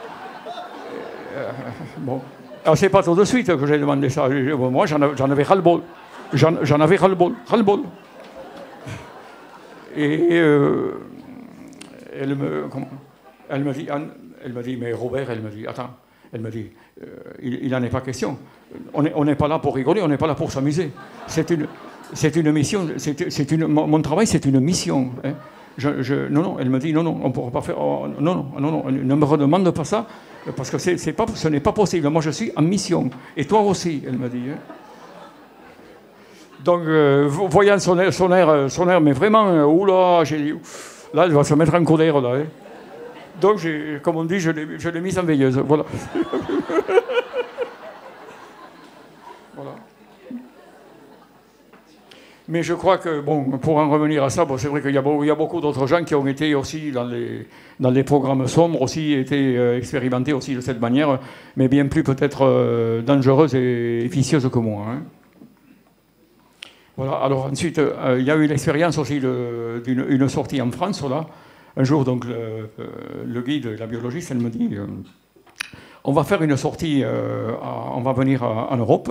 Bon. Alors, c'est pas tout de suite que j'ai demandé ça. Moi, j'en avais ras-le-bol. J'en avais ras-le-bol. Et elle me dit, mais Robert, elle me dit, attends, elle me dit, il n'en est pas question. On n'est pas là pour rigoler, on n'est pas là pour s'amuser. C'est une mission, mon travail, c'est une mission. Hein. Non, elle me dit, non, on ne pourra pas faire, non, ne me redemande pas ça, parce que ce n'est pas possible. Moi, je suis en mission. Et toi aussi, elle me dit. Hein. Donc, voyant son air, mais vraiment, oula, j'ai dit, là, elle va se mettre en colère, là. Hein. Donc, comme on dit, je l'ai mise en veilleuse, voilà. Voilà. Mais je crois que, bon, pour en revenir à ça, bon, c'est vrai qu'il y a beaucoup d'autres gens qui ont été aussi dans les programmes sombres, aussi été expérimentés aussi de cette manière, mais bien plus peut-être dangereuses et vicieuses que moi, hein. Voilà, alors ensuite, il y a eu l'expérience aussi d'une sortie en France, là. Un jour, donc, le guide, la biologiste, elle me dit, on va faire une sortie, on va venir en Europe.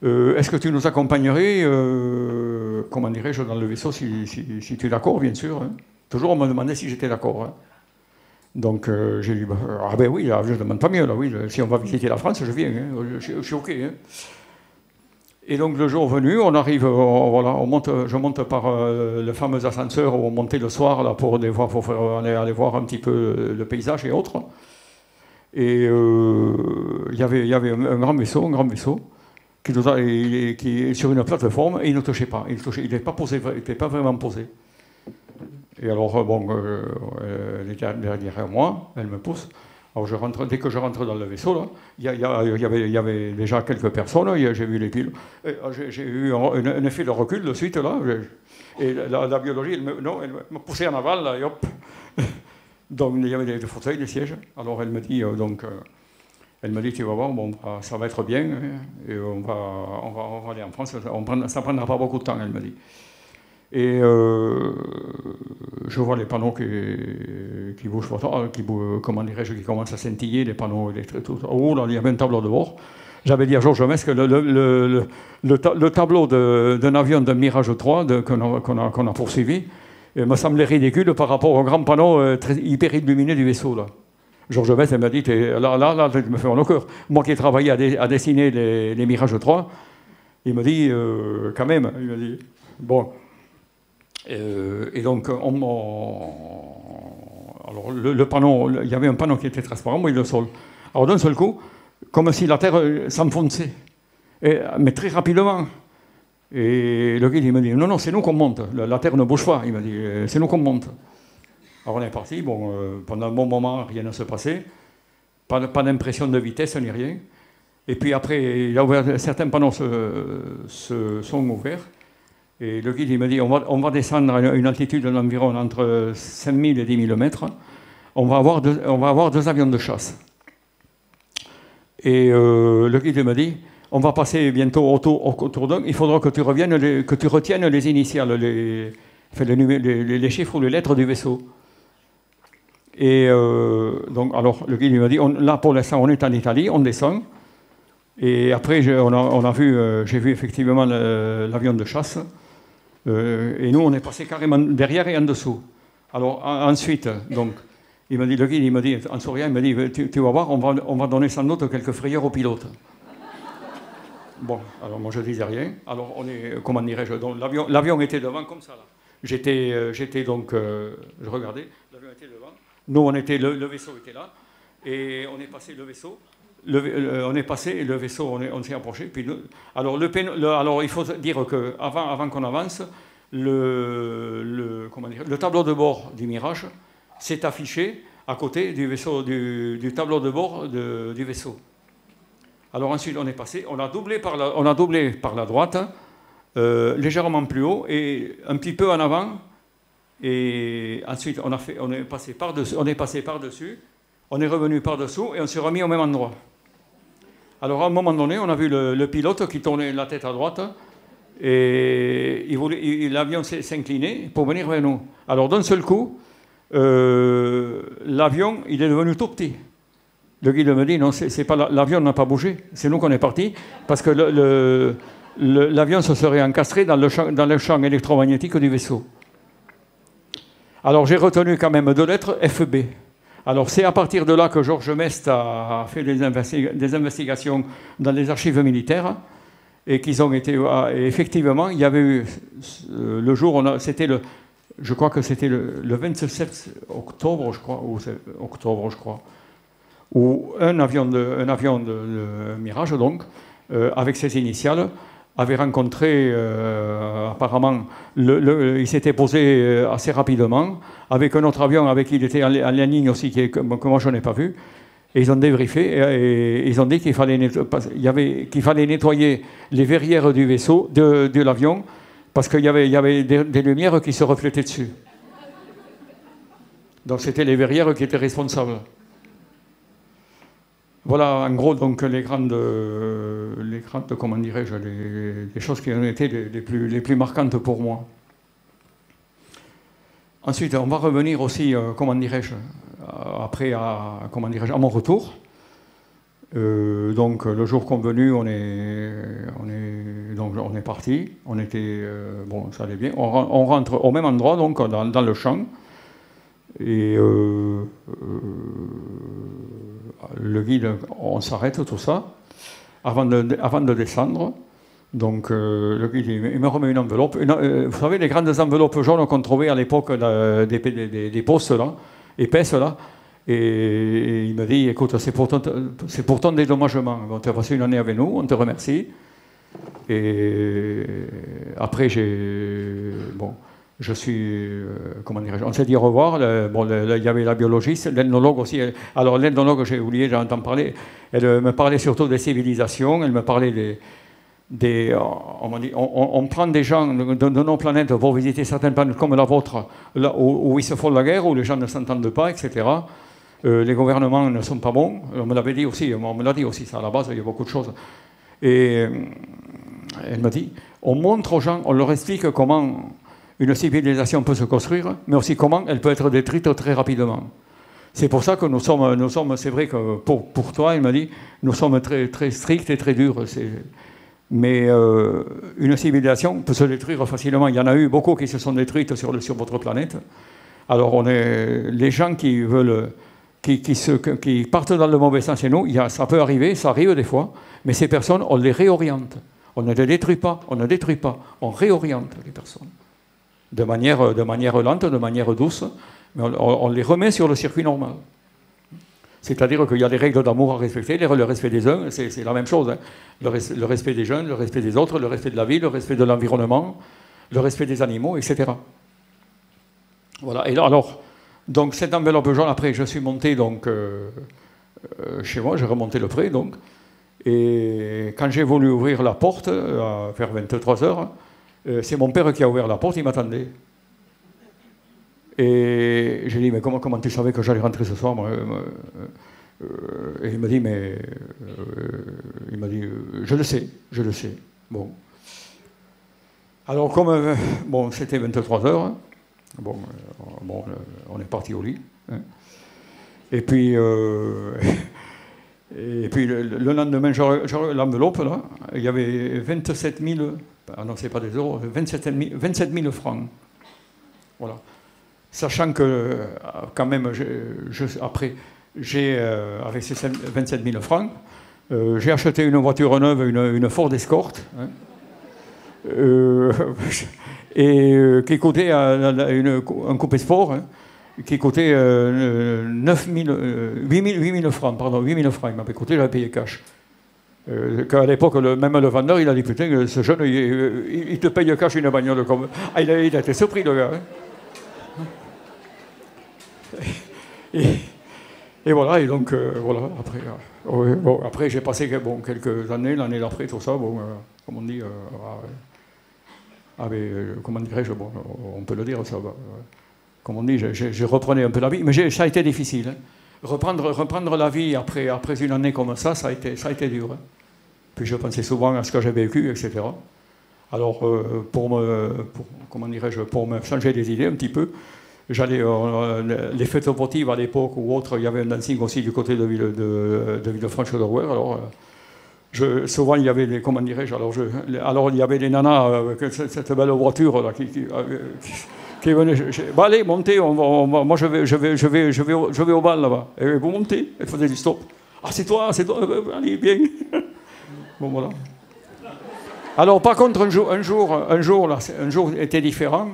Est-ce que tu nous accompagnerais, comment dirais-je, dans le vaisseau, si tu es d'accord, bien sûr. Hein. Toujours, on me demandait si j'étais d'accord. Hein. Donc, j'ai dit, ah ben oui, là, je ne demande pas mieux, là, oui, si on va visiter la France, je viens, hein, je suis OK. Hein. Et donc le jour venu, on arrive, voilà, je monte par le fameux ascenseur où on montait le soir là, pour aller voir un petit peu le paysage et autres. Et il y avait un grand vaisseau qui est sur une plateforme et il ne touchait pas. Il n'était pas posé, il n'était pas vraiment posé. Et alors, bon, elle était derrière moi, elle me pousse. Alors dès que je rentre dans le vaisseau, là, il y avait déjà quelques personnes, j'ai vu les piles. J'ai eu un effet de recul de suite, là. Et la biologie, elle me poussait en aval, là, et hop. Donc il y avait des fauteuils, des sièges. Alors elle me dit, tu vas voir, bon, ça va être bien, hein, et on va aller en France, ça ne prendra pas beaucoup de temps, elle me dit. Et je vois les panneaux qui bougent, comment dirais-je, qui commencent à scintiller, les panneaux électriques, tout ça. Oh là, il y avait un tableau de bord. J'avais dit à Georges Mess que le tableau d'un avion de Mirage 3 qu'on a poursuivi me semblait ridicule par rapport au grand panneau hyper illuminé du vaisseau, là. Georges Mess, elle m'a dit, là, tu me fais mal au cœur. Moi qui ai travaillé à dessiner les Mirage 3, il me dit, quand même, il m'a dit, bon... Et donc, alors le panneau, il y avait un panneau qui était transparent, moi, le sol. Alors d'un seul coup, comme si la Terre s'enfonçait, mais très rapidement. Et le guide, il me dit, non, non, c'est nous qu'on monte. La Terre ne bouge pas. Il m'a dit, c'est nous qu'on monte. Alors on est parti. Bon, pendant un bon moment, rien ne se passait. Pas d'impression de vitesse ni rien. Et puis après, il a ouvert, certains panneaux se sont ouverts. Et le guide, il me dit, on va descendre à une altitude d'environ entre 5000 et 10 000 mètres. On va avoir deux avions de chasse. Et le guide me dit, on va passer bientôt autour d'eux. Il faudra que tu retiennes les initiales, les chiffres ou les lettres du vaisseau. Et donc, alors, le guide m'a dit, là pour l'instant, on est en Italie, on descend. Et après, j'ai vu effectivement l'avion de chasse. Et nous, on est passé carrément derrière et en dessous. Alors, ensuite, donc, le guide, il m'a dit, en souriant, il m'a dit, tu vas voir, on va donner sans doute quelques frayeurs aux pilotes. Bon, alors moi je disais rien. Alors on est, comment dirais-je, donc l'avion était devant comme ça là. J'étais donc, je regardais, l'avion était devant. Nous on était, le vaisseau était là, et on est passé le vaisseau. On est passé et le vaisseau, on s'est approché. Puis alors il faut dire que avant qu'on avance, le tableau de bord du Mirage s'est affiché à côté du vaisseau, du tableau de bord du vaisseau. Alors ensuite, on est passé, on a doublé par la droite, légèrement plus haut et un petit peu en avant. Et ensuite, on est passé par-dessus, on est revenu par-dessous et on s'est remis au même endroit. Alors à un moment donné, on a vu le pilote qui tournait la tête à droite et l'avion s'inclinait pour venir vers nous. Alors d'un seul coup, l'avion, il est devenu tout petit. Le guide me dit, non, l'avion n'a pas bougé, c'est nous qu'on est partis, parce que l'avion se serait encastré dans le champ électromagnétique du vaisseau. Alors j'ai retenu quand même 2 lettres, FB. Alors c'est à partir de là que Georges Mest a fait des investigations dans les archives militaires, et qu'ils ont été... Et effectivement, il y avait eu le jour, je crois que c'était le 27 octobre, je crois, où un avion de Mirage, donc, avec ses initiales, avait rencontré, apparemment, il s'était posé assez rapidement, avec un autre avion avec qui il était en ligne aussi, que moi je n'ai pas vu, et ils ont débriefé, et ils ont dit qu'il fallait nettoyer les verrières du vaisseau, de l'avion, parce qu'il y avait des lumières qui se reflétaient dessus. Donc c'était les verrières qui étaient responsables. Voilà, en gros, donc les grandes comment dirais-je, les choses qui ont été les plus marquantes pour moi. Ensuite, on va revenir aussi, comment dirais-je, après à mon retour. Donc le jour convenu, on est parti. On était, bon, ça allait bien. On rentre au même endroit, donc dans le champ. Et le guide, on s'arrête, tout ça, avant de descendre. Donc le guide, il me remet une enveloppe. Vous savez, les grandes enveloppes jaunes qu'on trouvait à l'époque des postes, là, épaisses, là. Et il me dit, écoute, c'est pour ton dédommagement. On t'a passé une année avec nous, on te remercie. Et après, je suis, comment dirais-je, on s'est dit au revoir. Il y avait la biologiste, l'ethnologue aussi. Alors l'ethnologue, j'ai oublié, j'entends parler, elle me parlait surtout des civilisations, elle me parlait on prend des gens de nos planètes pour visiter certaines planètes comme la vôtre, là où ils se font la guerre, où les gens ne s'entendent pas, etc. Les gouvernements ne sont pas bons. On me l'a dit aussi, ça à la base, il y a beaucoup de choses. Et elle m'a dit, on montre aux gens, on leur explique comment une civilisation peut se construire, mais aussi comment elle peut être détruite très rapidement. C'est pour ça que nous sommes, c'est vrai que pour toi, il m'a dit, nous sommes très, très stricts et très durs. Mais une civilisation peut se détruire facilement. Il y en a eu beaucoup qui se sont détruites sur votre planète. Alors les gens qui veulent, qui partent dans le mauvais sens chez nous, ça peut arriver, ça arrive des fois, mais ces personnes, on les réoriente. On ne les détruit pas, on réoriente les personnes. De manière lente, de manière douce, mais on les remet sur le circuit normal. C'est-à-dire qu'il y a des règles d'amour à respecter, le respect des uns, c'est la même chose. Hein. Le respect des jeunes, le respect des autres, le respect de la vie, le respect de l'environnement, le respect des animaux, etc. Voilà. Et là, alors, donc cette enveloppe jaune, après, je suis monté donc, chez moi, j'ai remonté le pré, donc. Et quand j'ai voulu ouvrir la porte, vers 23 heures, c'est mon père qui a ouvert la porte, il m'attendait. Et j'ai dit, mais comment tu savais que j'allais rentrer ce soir moi, et il m'a dit, je le sais. Bon. Alors, comme bon, c'était 23 heures, bon, on est parti au lit. Hein. Et puis le lendemain, l'enveloppe, là, il y avait 27 000, ah non, c'est pas des euros, 27 000 francs. Voilà. Sachant que, quand même, après, avec ces 27 000 francs, j'ai acheté une voiture neuve, une Ford Escort, hein, qui coûtait un coupé sport, hein, qui coûtait 8 000 francs, pardon, 8 000 francs, il m'avait coûté, j'avais payé cash. Qu'à l'époque, même le vendeur, il a dit, putain, ce jeune, il te paye cash une bagnole comme... Ah, il a été surpris, le gars. Hein. Et voilà, et donc, voilà, après, bon, après j'ai passé quelques années, l'année d'après, tout ça, bon, comme on dit, comment dirais-je, bon, on peut le dire, ça, comme on dit, je reprenais un peu la vie, mais ça a été difficile. Hein. Reprendre la vie après une année comme ça a été dur. Hein. Puis je pensais souvent à ce que j'ai vécu, etc. Alors, pour me changer les idées un petit peu, j'allais les fêtes sportives à l'époque ou autre, il y avait un dancing aussi du côté de Villefranche-de-Rouer. Alors, souvent il y avait comment dirais-je, alors il y avait des nanas avec cette belle voiture là, qui venaient. Bah, allez, montez, moi je vais au bal là-bas. Et vous montez, elle faisait du stop. Ah, c'est toi, allez, bien. Bon, voilà. Alors, par contre, un jour était différent.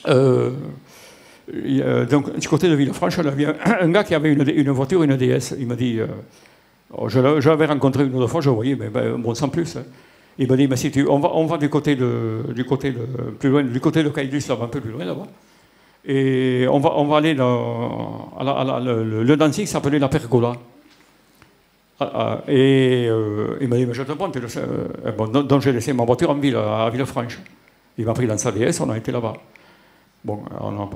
Donc, du côté de Villefranche, il y avait un gars qui avait une voiture, une DS. Il m'a dit, je l'avais rencontré une autre fois, je le voyais, mais bon, sans plus. Hein. Il m'a dit, mais si on va du côté plus loin, du côté de Caïdus, là, un peu plus loin là-bas. Et on va aller le dancing s'appelait la Pergola. Et il m'a dit, mais je te prends, donc j'ai laissé ma voiture en ville, à Villefranche. Il m'a pris dans sa DS, on a été là-bas. Bon, on a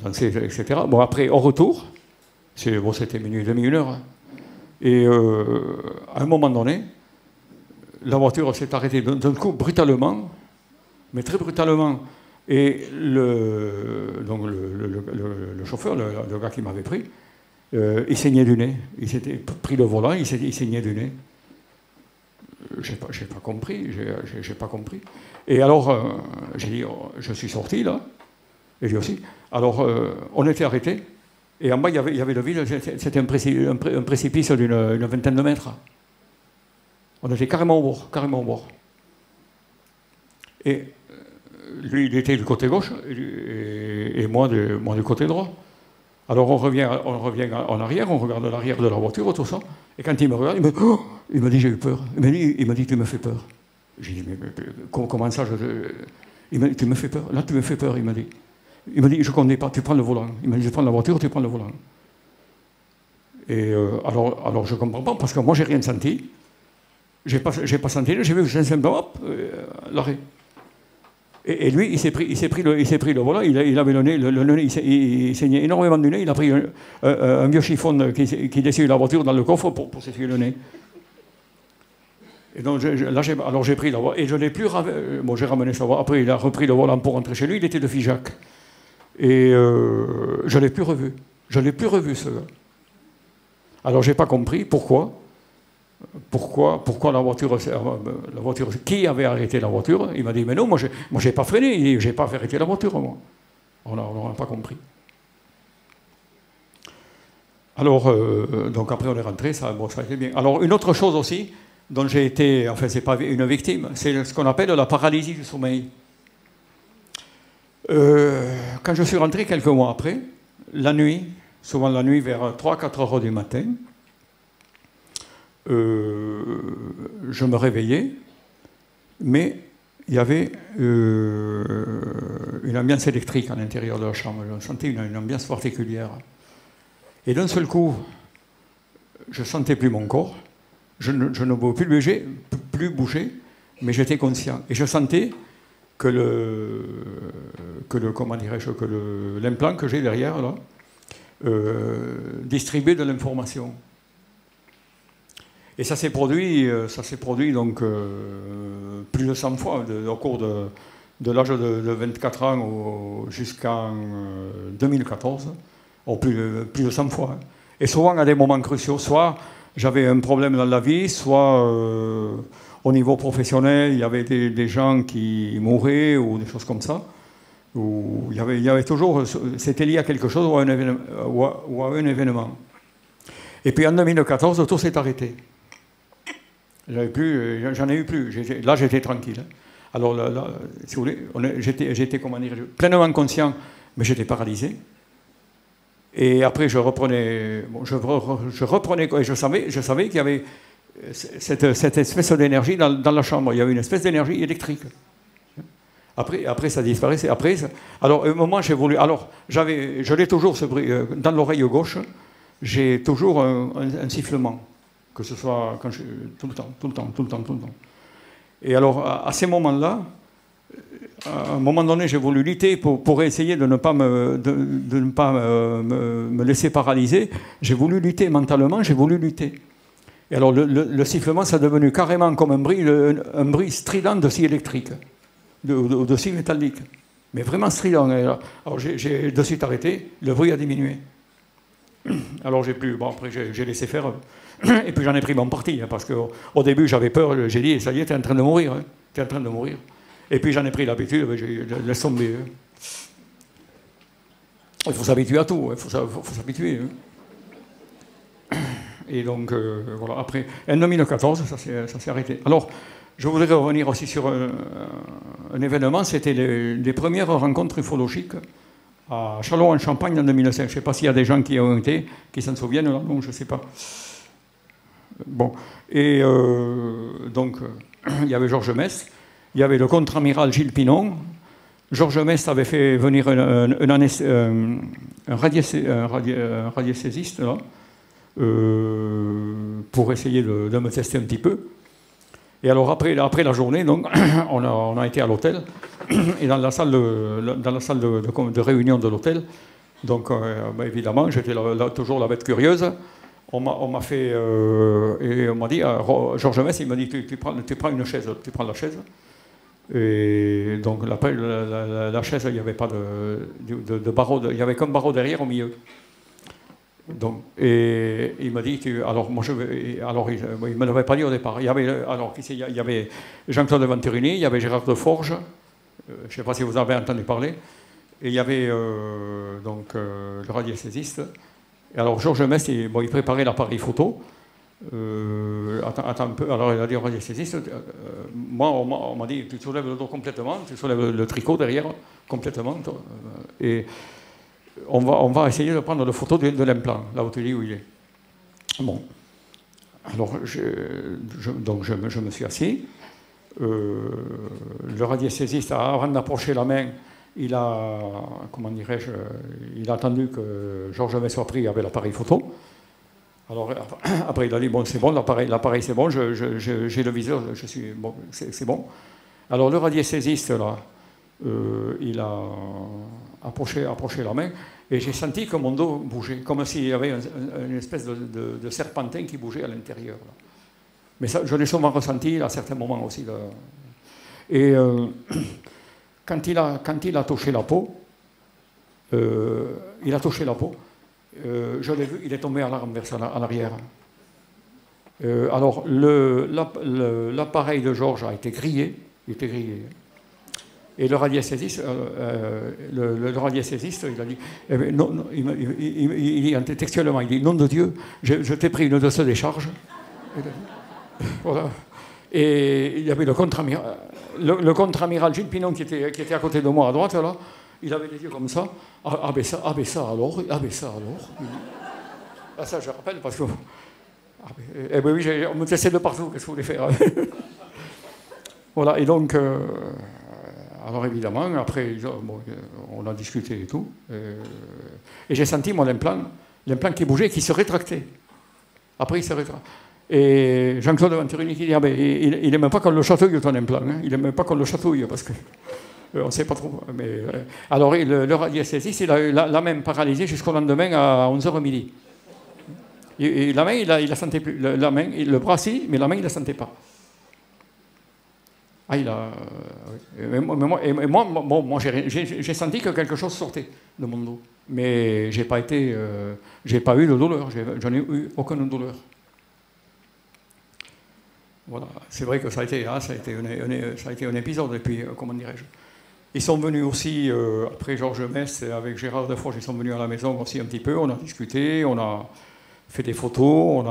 dansé, etc. Bon, après, au retour, c'était minuit et demi, 1 heure. Et à un moment donné, la voiture s'est arrêtée d'un coup, brutalement, mais très brutalement. Et le chauffeur, le gars qui m'avait pris, il saignait du nez. Il s'était pris le volant, il saignait du nez. J'ai pas compris. Et alors, j'ai dit, je suis sorti là, et lui aussi. Alors, on était arrêtés, et en bas, il y avait le vide, c'était un précipice d'une vingtaine de mètres. On était carrément au bord. Et lui, il était du côté gauche, et moi du côté droit. Alors, on revient en arrière, on regarde l'arrière de la voiture, tout ça, et quand il me regarde, il me dit, j'ai eu peur. Il m'a dit, tu me fais peur. J'ai dit, mais comment ça il m'a dit, tu me fais peur. Là, tu me fais peur, il m'a dit. Il m'a dit, je ne connais pas, tu prends le volant. Il m'a dit, je prends la voiture, tu prends le volant. Et alors je ne comprends pas, parce que moi, je n'ai rien senti. Je n'ai pas senti, j'ai vu simplement, hop, l'arrêt. Et lui, il s'est pris le volant, il avait le nez, il saignait énormément du nez, il a pris un vieux chiffon qui descendait la voiture dans le coffre pour s'essuyer le nez. Et donc, alors j'ai pris la voie, et je l'ai plus bon, j'ai ramené sa voie. Après, il a repris le volant pour rentrer chez lui, il était de Figeac. Et je ne l'ai plus revu. Je ne l'ai plus revu, ce gars. Alors, je n'ai pas compris pourquoi la voiture, qui avait arrêté la voiture? Il m'a dit, mais non, moi, j'ai pas freiné, j'ai pas fait arrêter la voiture, moi. On n'a pas compris. Alors, donc après, on est rentré, ça a été bien. Alors, une autre chose aussi, dont j'ai été, enfin, c'est pas une victime, c'est ce qu'on appelle la paralysie du sommeil. Quand je suis rentré quelques mois après, la nuit, souvent la nuit vers 3-4 heures du matin. Je me réveillais, mais il y avait une ambiance électrique à l'intérieur de la chambre. Je sentais une ambiance particulière. Et d'un seul coup, je ne sentais plus mon corps. Je ne pouvais plus bouger, mais j'étais conscient. Et je sentais que l'implant que j'ai derrière là, distribuait de l'information. Et ça s'est produit donc plus de 100 fois au cours de l'âge de 24 ans jusqu'en 2014, plus de 100 fois. Et souvent à des moments cruciaux, soit j'avais un problème dans la vie, soit au niveau professionnel, il y avait des gens qui mouraient ou des choses comme ça. Où il y avait toujours, c'était lié à quelque chose ou à un événement. Et puis en 2014, tout s'est arrêté. J'en ai eu plus. Là, j'étais tranquille. Alors là, si vous voulez, j'étais comment dire, pleinement conscient, mais j'étais paralysé. Et après, je reprenais, et je savais qu'il y avait cette espèce d'énergie dans la chambre. Il y avait une espèce d'énergie électrique. Après, ça disparaissait. Alors, à un moment, j'ai voulu. Alors, je l'ai toujours ce bruit dans l'oreille gauche. J'ai toujours un sifflement, que ce soit tout le temps. Et alors, à ces moments-là, à un moment donné, j'ai voulu lutter pour essayer de ne pas me laisser paralyser. J'ai voulu lutter mentalement, Et alors, le sifflement, ça est devenu carrément comme un bruit strident de scie électrique, de scie métallique. Mais vraiment strident. Alors, j'ai de suite arrêté, le bruit a diminué. Alors, après, j'ai laissé faire. Et puis, j'en ai pris mon parti, parce qu'au début, j'avais peur. J'ai dit, ça y est, t'es en train de mourir. T'es en train de mourir. Et puis, j'en ai pris l'habitude. Laisse tomber. Il faut s'habituer à tout. Il faut s'habituer. Et donc, voilà. Après, en 2014, ça s'est arrêté. Alors, je voudrais revenir aussi sur un événement. C'était les premières rencontres ufologiques à Châlons-en-Champagne en 2005. Je ne sais pas s'il y a des gens qui ont été, qui s'en souviennent. Là. Non, je ne sais pas. Bon. Et donc, il y avait Georges Mess. Il y avait le contre-amiral Gilles Pinon. Georges Mess avait fait venir un radiesthésiste là, pour essayer de me tester un petit peu. Et alors après la journée, donc, on a été à l'hôtel, et dans la salle de réunion de l'hôtel, donc évidemment, j'étais toujours la bête curieuse. On m'a fait, et on m'a dit, Georges Mess, il m'a dit, tu prends une chaise, tu prends la chaise. Et donc la chaise, il n'y avait pas de barreau, il n'y avait qu'un barreau derrière au milieu. Donc, et il m'a dit, alors moi il ne me l'avait pas dit au départ. Il y avait Jean-Claude Venturini, il y avait Gérard Deforge, je ne sais pas si vous avez entendu parler, et il y avait le radiesthésiste. Et alors Georges Mess, il préparait l'appareil photo. Attends un peu, alors il a dit au radiesthésiste, moi on m'a dit, tu soulèves le dos complètement, tu soulèves le tricot derrière complètement, et on va essayer de prendre la photo de l'implant, là où tu dis où il est. Bon. Alors, je me suis assis. Le radiesthésiste, avant d'approcher la main, il a attendu que Georges Mess soit pris avec l'appareil photo. Alors, après, il a dit, bon, c'est bon, l'appareil c'est bon, j'ai le viseur, bon, c'est bon. Alors, le radiesthésiste, là, il a approché la main et j'ai senti que mon dos bougeait, comme s'il y avait une espèce de serpentin qui bougeait à l'intérieur. Mais ça, je l'ai souvent ressenti à certains moments aussi. Et quand il a touché la peau, je l'ai vu, il est tombé à l'arrière. Alors, l'appareil de Georges a été grillé, il était grillé. Et le radiesthésiste, il a dit, il dit textuellement, il dit, nom de Dieu, je t'ai pris une de ces décharges. Voilà. Et il y avait le contre-amiral Gilles Pinon qui était à côté de moi à droite, là. Il avait les yeux comme ça. Ah ben ça alors. Ah ça, je rappelle parce que... Eh ben oui, on me testait de partout, qu'est-ce que vous voulez faire? Voilà, et donc... alors évidemment, après, bon, on a discuté et tout. Et j'ai senti, moi, l'implant qui bougeait, qui se rétractait. Après, il se rétracte. Et Jean-Claude Venturini qui dit, ah ben, il n'aime pas qu'on le chatouille, ton implant. Hein. Il n'aime pas qu'on le chatouille, parce que... on ne sait pas trop. Mais, alors, le radiesthésiste, il a eu la main paralysée jusqu'au lendemain à 11h midi. Et la main, il la sentait plus. Le bras, si, mais la main, il ne la sentait pas. Ah, il a... moi j'ai senti que quelque chose sortait de mon dos. Mais j'ai pas eu de douleur. J'en ai eu aucune douleur. Voilà. C'est vrai que ça a été un épisode. Et puis, comment dirais-je, ils sont venus aussi, après Georges Mess, avec Gérard Deforge, ils sont venus à la maison aussi un petit peu. On a discuté, on a fait des photos.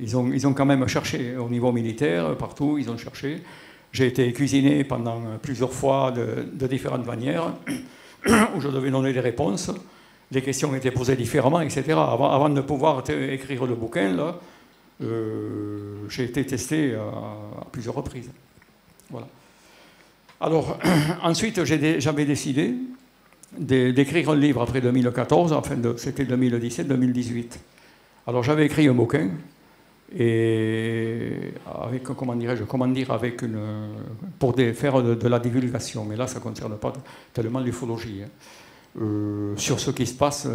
Ils ont quand même cherché au niveau militaire, partout, ils ont cherché. J'ai été cuisiné pendant plusieurs fois de différentes manières, où je devais donner des réponses. Les questions étaient posées différemment, etc. Avant de pouvoir écrire le bouquin, là, j'ai été testé à plusieurs reprises. Voilà. Alors, ensuite, j'avais décidé d'écrire un livre après 2014, enfin, c'était 2017-2018. Alors, j'avais écrit un bouquin, et avec, pour faire de la divulgation, mais là ça ne concerne pas tellement l'ufologie, hein. Sur ce qui se passe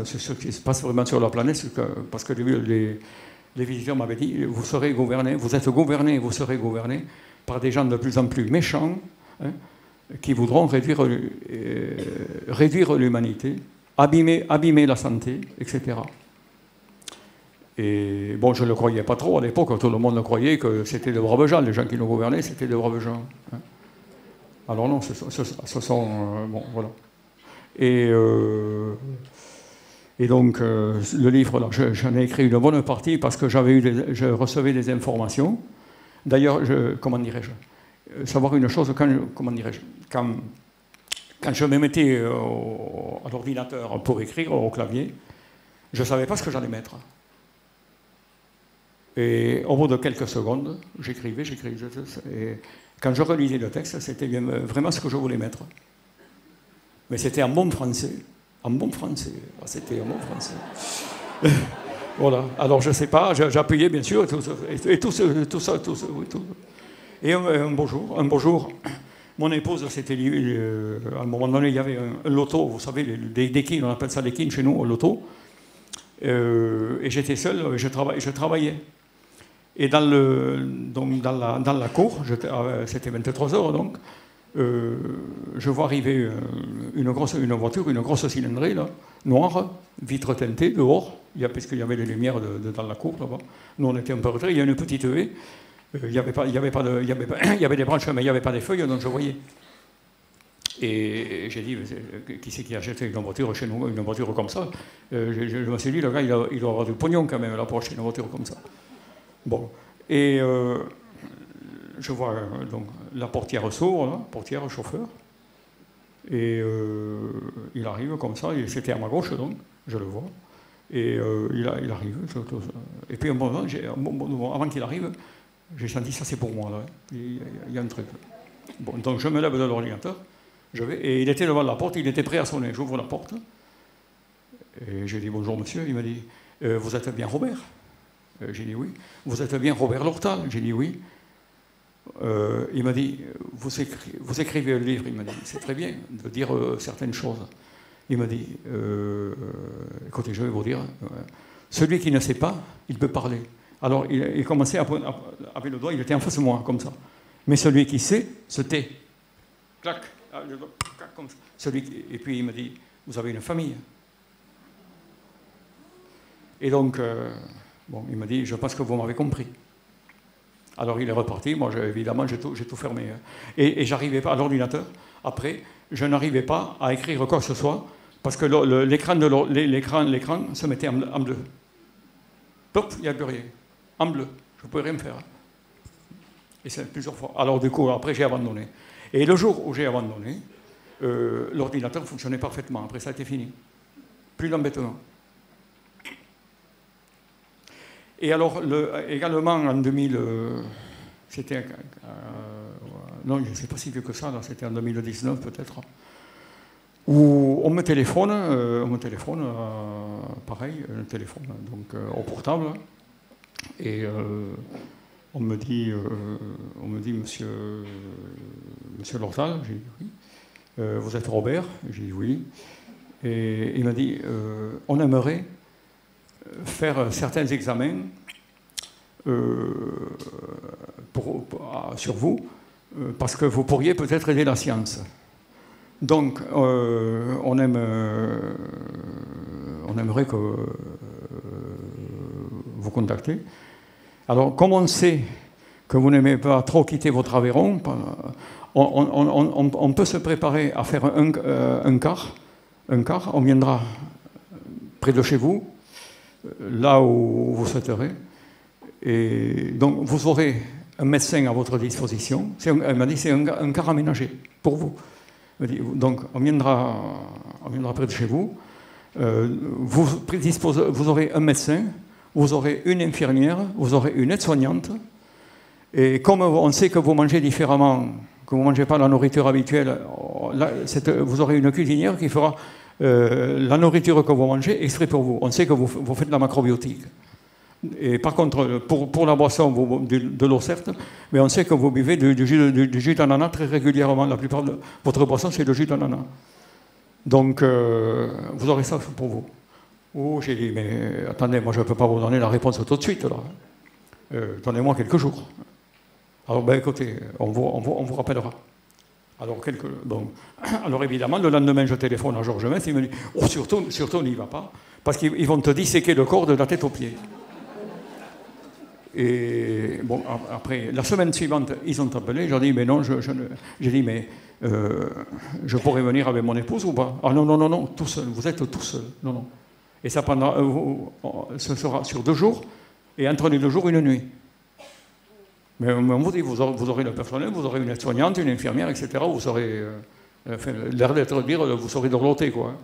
vraiment sur la planète, parce que les visiteurs m'avaient dit, vous serez gouverné, vous êtes gouverné, vous serez gouverné par des gens de plus en plus méchants, hein, qui voudront réduire l'humanité, abîmer la santé, etc. Et bon, je ne le croyais pas trop à l'époque, tout le monde le croyait que c'était de braves gens, les gens qui nous gouvernaient, c'était de braves gens. Hein. Alors non, ce sont... bon, voilà. Et donc, le livre, là, j'en ai écrit une bonne partie parce que je recevais des informations. D'ailleurs, comment dirais-je, savoir une chose, quand je me mettais à l'ordinateur pour écrire au clavier, je ne savais pas ce que j'allais mettre. Et au bout de quelques secondes, j'écrivais. Et quand je relisais le texte, c'était vraiment ce que je voulais mettre. Mais c'était en bon français. En bon français. C'était en bon français. Voilà. Alors, je ne sais pas, j'appuyais, bien sûr, et tout ça. Et un beau jour, mon épouse, c'était à un moment donné, il y avait un loto, vous savez, des quines, on appelle ça des quines chez nous, un loto. Et j'étais seul, je travaillais. Et dans la cour, c'était 23 heures donc, je vois arriver une voiture, une grosse cylindrée, là, noire, vitre teintée, dehors, puisqu'il y avait les lumières dans la cour, là-bas. Nous, on était un peu retirés, il y a une petite haie, il y avait des branches, mais il n'y avait pas des feuilles, donc je voyais. Et j'ai dit, qui c'est qui a acheté une voiture chez nous, une voiture comme ça? Je me suis dit, le gars, il doit avoir du pognon quand même, là, pour acheter une voiture comme ça. Bon, et je vois donc la portière s'ouvre, là, portière, chauffeur, et il arrive comme ça, c'était à ma gauche donc, je le vois, et il arrive, et puis un moment, avant qu'il arrive, j'ai senti ça c'est pour moi là, il y a un truc. Bon, donc je me lève de l'ordinateur, et il était devant la porte, il était prêt à sonner, j'ouvre la porte, et j'ai dit bonjour monsieur, il m'a dit vous êtes bien Robert? J'ai dit oui. Vous êtes bien Robert Lortal? J'ai dit oui. Il m'a dit, vous écrivez un livre, il m'a dit, c'est très bien de dire certaines choses. Il m'a dit, écoutez, je vais vous dire, celui qui ne sait pas, il peut parler. Alors il commençait avec le doigt, il était en face de moi, comme ça. Mais celui qui sait, se tait. Clac, clac comme ça. Et puis il m'a dit, vous avez une famille. Et donc... bon, il m'a dit, je pense que vous m'avez compris. Alors il est reparti, moi évidemment j'ai tout fermé. Hein. Et j'arrivais pas à l'ordinateur, après, je n'arrivais pas à écrire quoi que ce soit, parce que l'écran se mettait en bleu. Top, il n'y a plus rien. En bleu, je ne pouvais rien faire. Et c'est plusieurs fois. Alors du coup, après j'ai abandonné. Et le jour où j'ai abandonné, l'ordinateur fonctionnait parfaitement. Après, ça a été fini. Plus d'embêtement. Et alors, également en 2000, c'était... non, je ne sais pas si vieux que ça, c'était en 2019 peut-être, où on me téléphone, pareil, un téléphone donc, au portable, et on me dit, monsieur Lortal, j'ai dit oui. Vous êtes Robert? J'ai dit oui. Et il m'a dit, on aimerait faire certains examens sur vous, parce que vous pourriez peut-être aider la science. Donc, on aimerait que vous contactiez. Alors, comme on sait que vous n'aimez pas trop quitter votre Aveyron, on peut se préparer à faire un quart. On viendra près de chez vous, là où vous souhaiterez. Et donc, vous aurez un médecin à votre disposition. Elle m'a dit c'est un quart aménagé pour vous. Donc, on viendra près de chez vous. Vous aurez un médecin, vous aurez une infirmière, vous aurez une aide-soignante. Et comme on sait que vous mangez différemment, que vous ne mangez pas la nourriture habituelle, là, vous aurez une cuisinière qui fera la nourriture que vous mangez exprès pour vous. On sait que vous faites de la macrobiotique. Et par contre, pour la boisson, de l'eau certes, mais on sait que vous buvez du jus d'ananas très régulièrement. La plupart de votre boisson, c'est le jus d'ananas. Donc, vous aurez ça pour vous. Oh, j'ai dit, mais attendez, moi je ne peux pas vous donner la réponse tout de suite, là. Donnez-moi quelques jours. Alors, ben écoutez, on vous rappellera. Alors, évidemment, le lendemain, je téléphone à Georges Metz, il me dit, oh, surtout n'y va pas, parce qu'ils vont te disséquer le corps de la tête aux pieds. Et bon, après, la semaine suivante, ils ont appelé, j'ai dit, mais non, j'ai dit, mais je pourrais venir avec mon épouse ou pas? Ah non, tout seul, vous êtes tout seul. Non. Et ça ce sera sur 2 jours, et entre les 2 jours, une nuit. Mais on vous dit, vous aurez le personnel, vous aurez une aide-soignante, une infirmière, etc. Vous saurez, l'air d'être dire, vous saurez dorloter, quoi.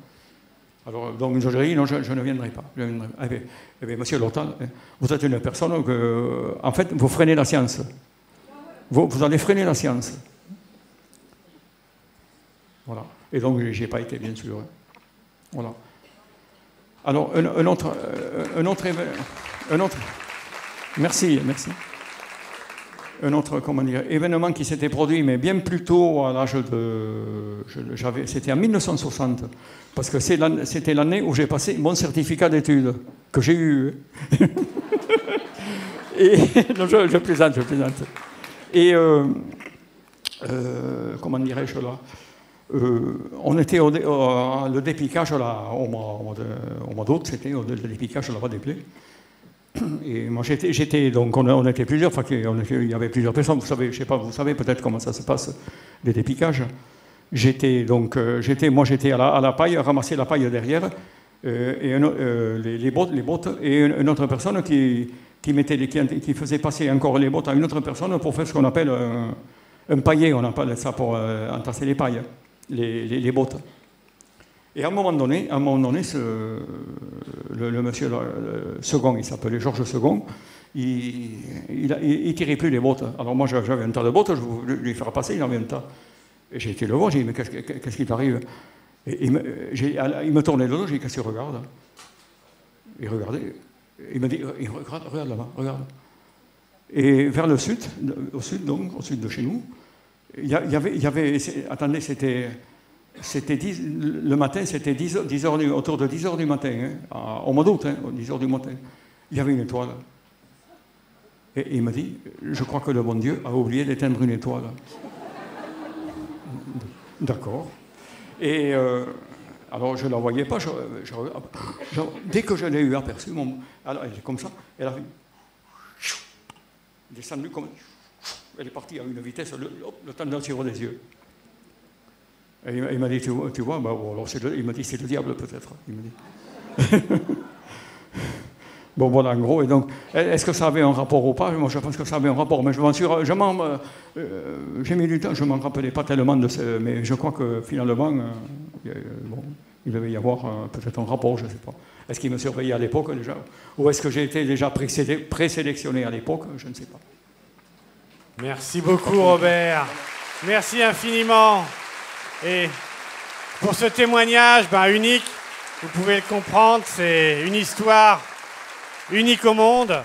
Alors, donc, je lui ai dit, non, je ne viendrai pas. Eh bien, monsieur Lortal, vous êtes une personne que, en fait, vous freinez la science. Vous allez freiner la science. Voilà. Et donc, je n'y ai pas été, bien sûr. Voilà. Alors, un autre merci. Un autre, événement qui s'était produit, mais bien plus tôt, à l'âge de... C'était en 1960, parce que c'était l'année où j'ai passé mon certificat d'études, que j'ai eu. Et, non, je plaisante. Et, comment dirais-je là, on était le dépiquage, là, au mois d'août, c'était le dépiquage là-bas des plaies. Et moi j'étais donc on était plusieurs, enfin il y avait plusieurs personnes, vous savez, je sais pas, vous savez peut-être comment ça se passe, les dépiquages. J'étais à la paille, ramasser la paille derrière, et les bottes, et une autre personne qui faisait passer encore les bottes à une autre personne pour faire ce qu'on appelle un paillet, on appelle ça pour entasser les pailles, les bottes. Et à un moment donné, le monsieur le second, il s'appelait Georges Second, il tirait plus les bottes. Alors moi, j'avais un tas de bottes, je voulais lui faire passer, il en avait un tas. Et j'ai été le voir, j'ai dit, mais qu'est-ce qui t'arrive? Et il me tournait le dos, j'ai dit, qu'est-ce que tu regardes? Il regardait, il m'a dit, regarde là-bas, regarde. Et vers le sud, au sud de chez nous, il y avait attendez, le matin, c'était autour de 10h du matin, hein, au mois d'août, 10h du matin. Il y avait une étoile. Et il m'a dit, je crois que le bon Dieu a oublié d'éteindre une étoile. D'accord. Et alors, je ne la voyais pas. Dès que je l'ai eu aperçu, alors, elle est comme ça, elle a descendu comme... Elle est partie à une vitesse, le temps d'un tir des yeux. Et il m'a dit, tu vois, bah, alors il m'a dit, c'est le diable peut-être. Il m'a dit. Bon, voilà, en gros. Et donc, est-ce que ça avait un rapport ou pas? Moi, je pense que ça avait un rapport, mais j'ai mis du temps, je ne m'en rappelais pas tellement mais je crois que finalement, bon, il devait y avoir peut-être un rapport, je ne sais pas. Est-ce qu'il me surveillait à l'époque déjà? Ou est-ce que j'ai été déjà présélectionné à l'époque? Je ne sais pas. Merci beaucoup, Robert. Merci infiniment. Et pour ce témoignage unique, vous pouvez le comprendre, c'est une histoire unique au monde.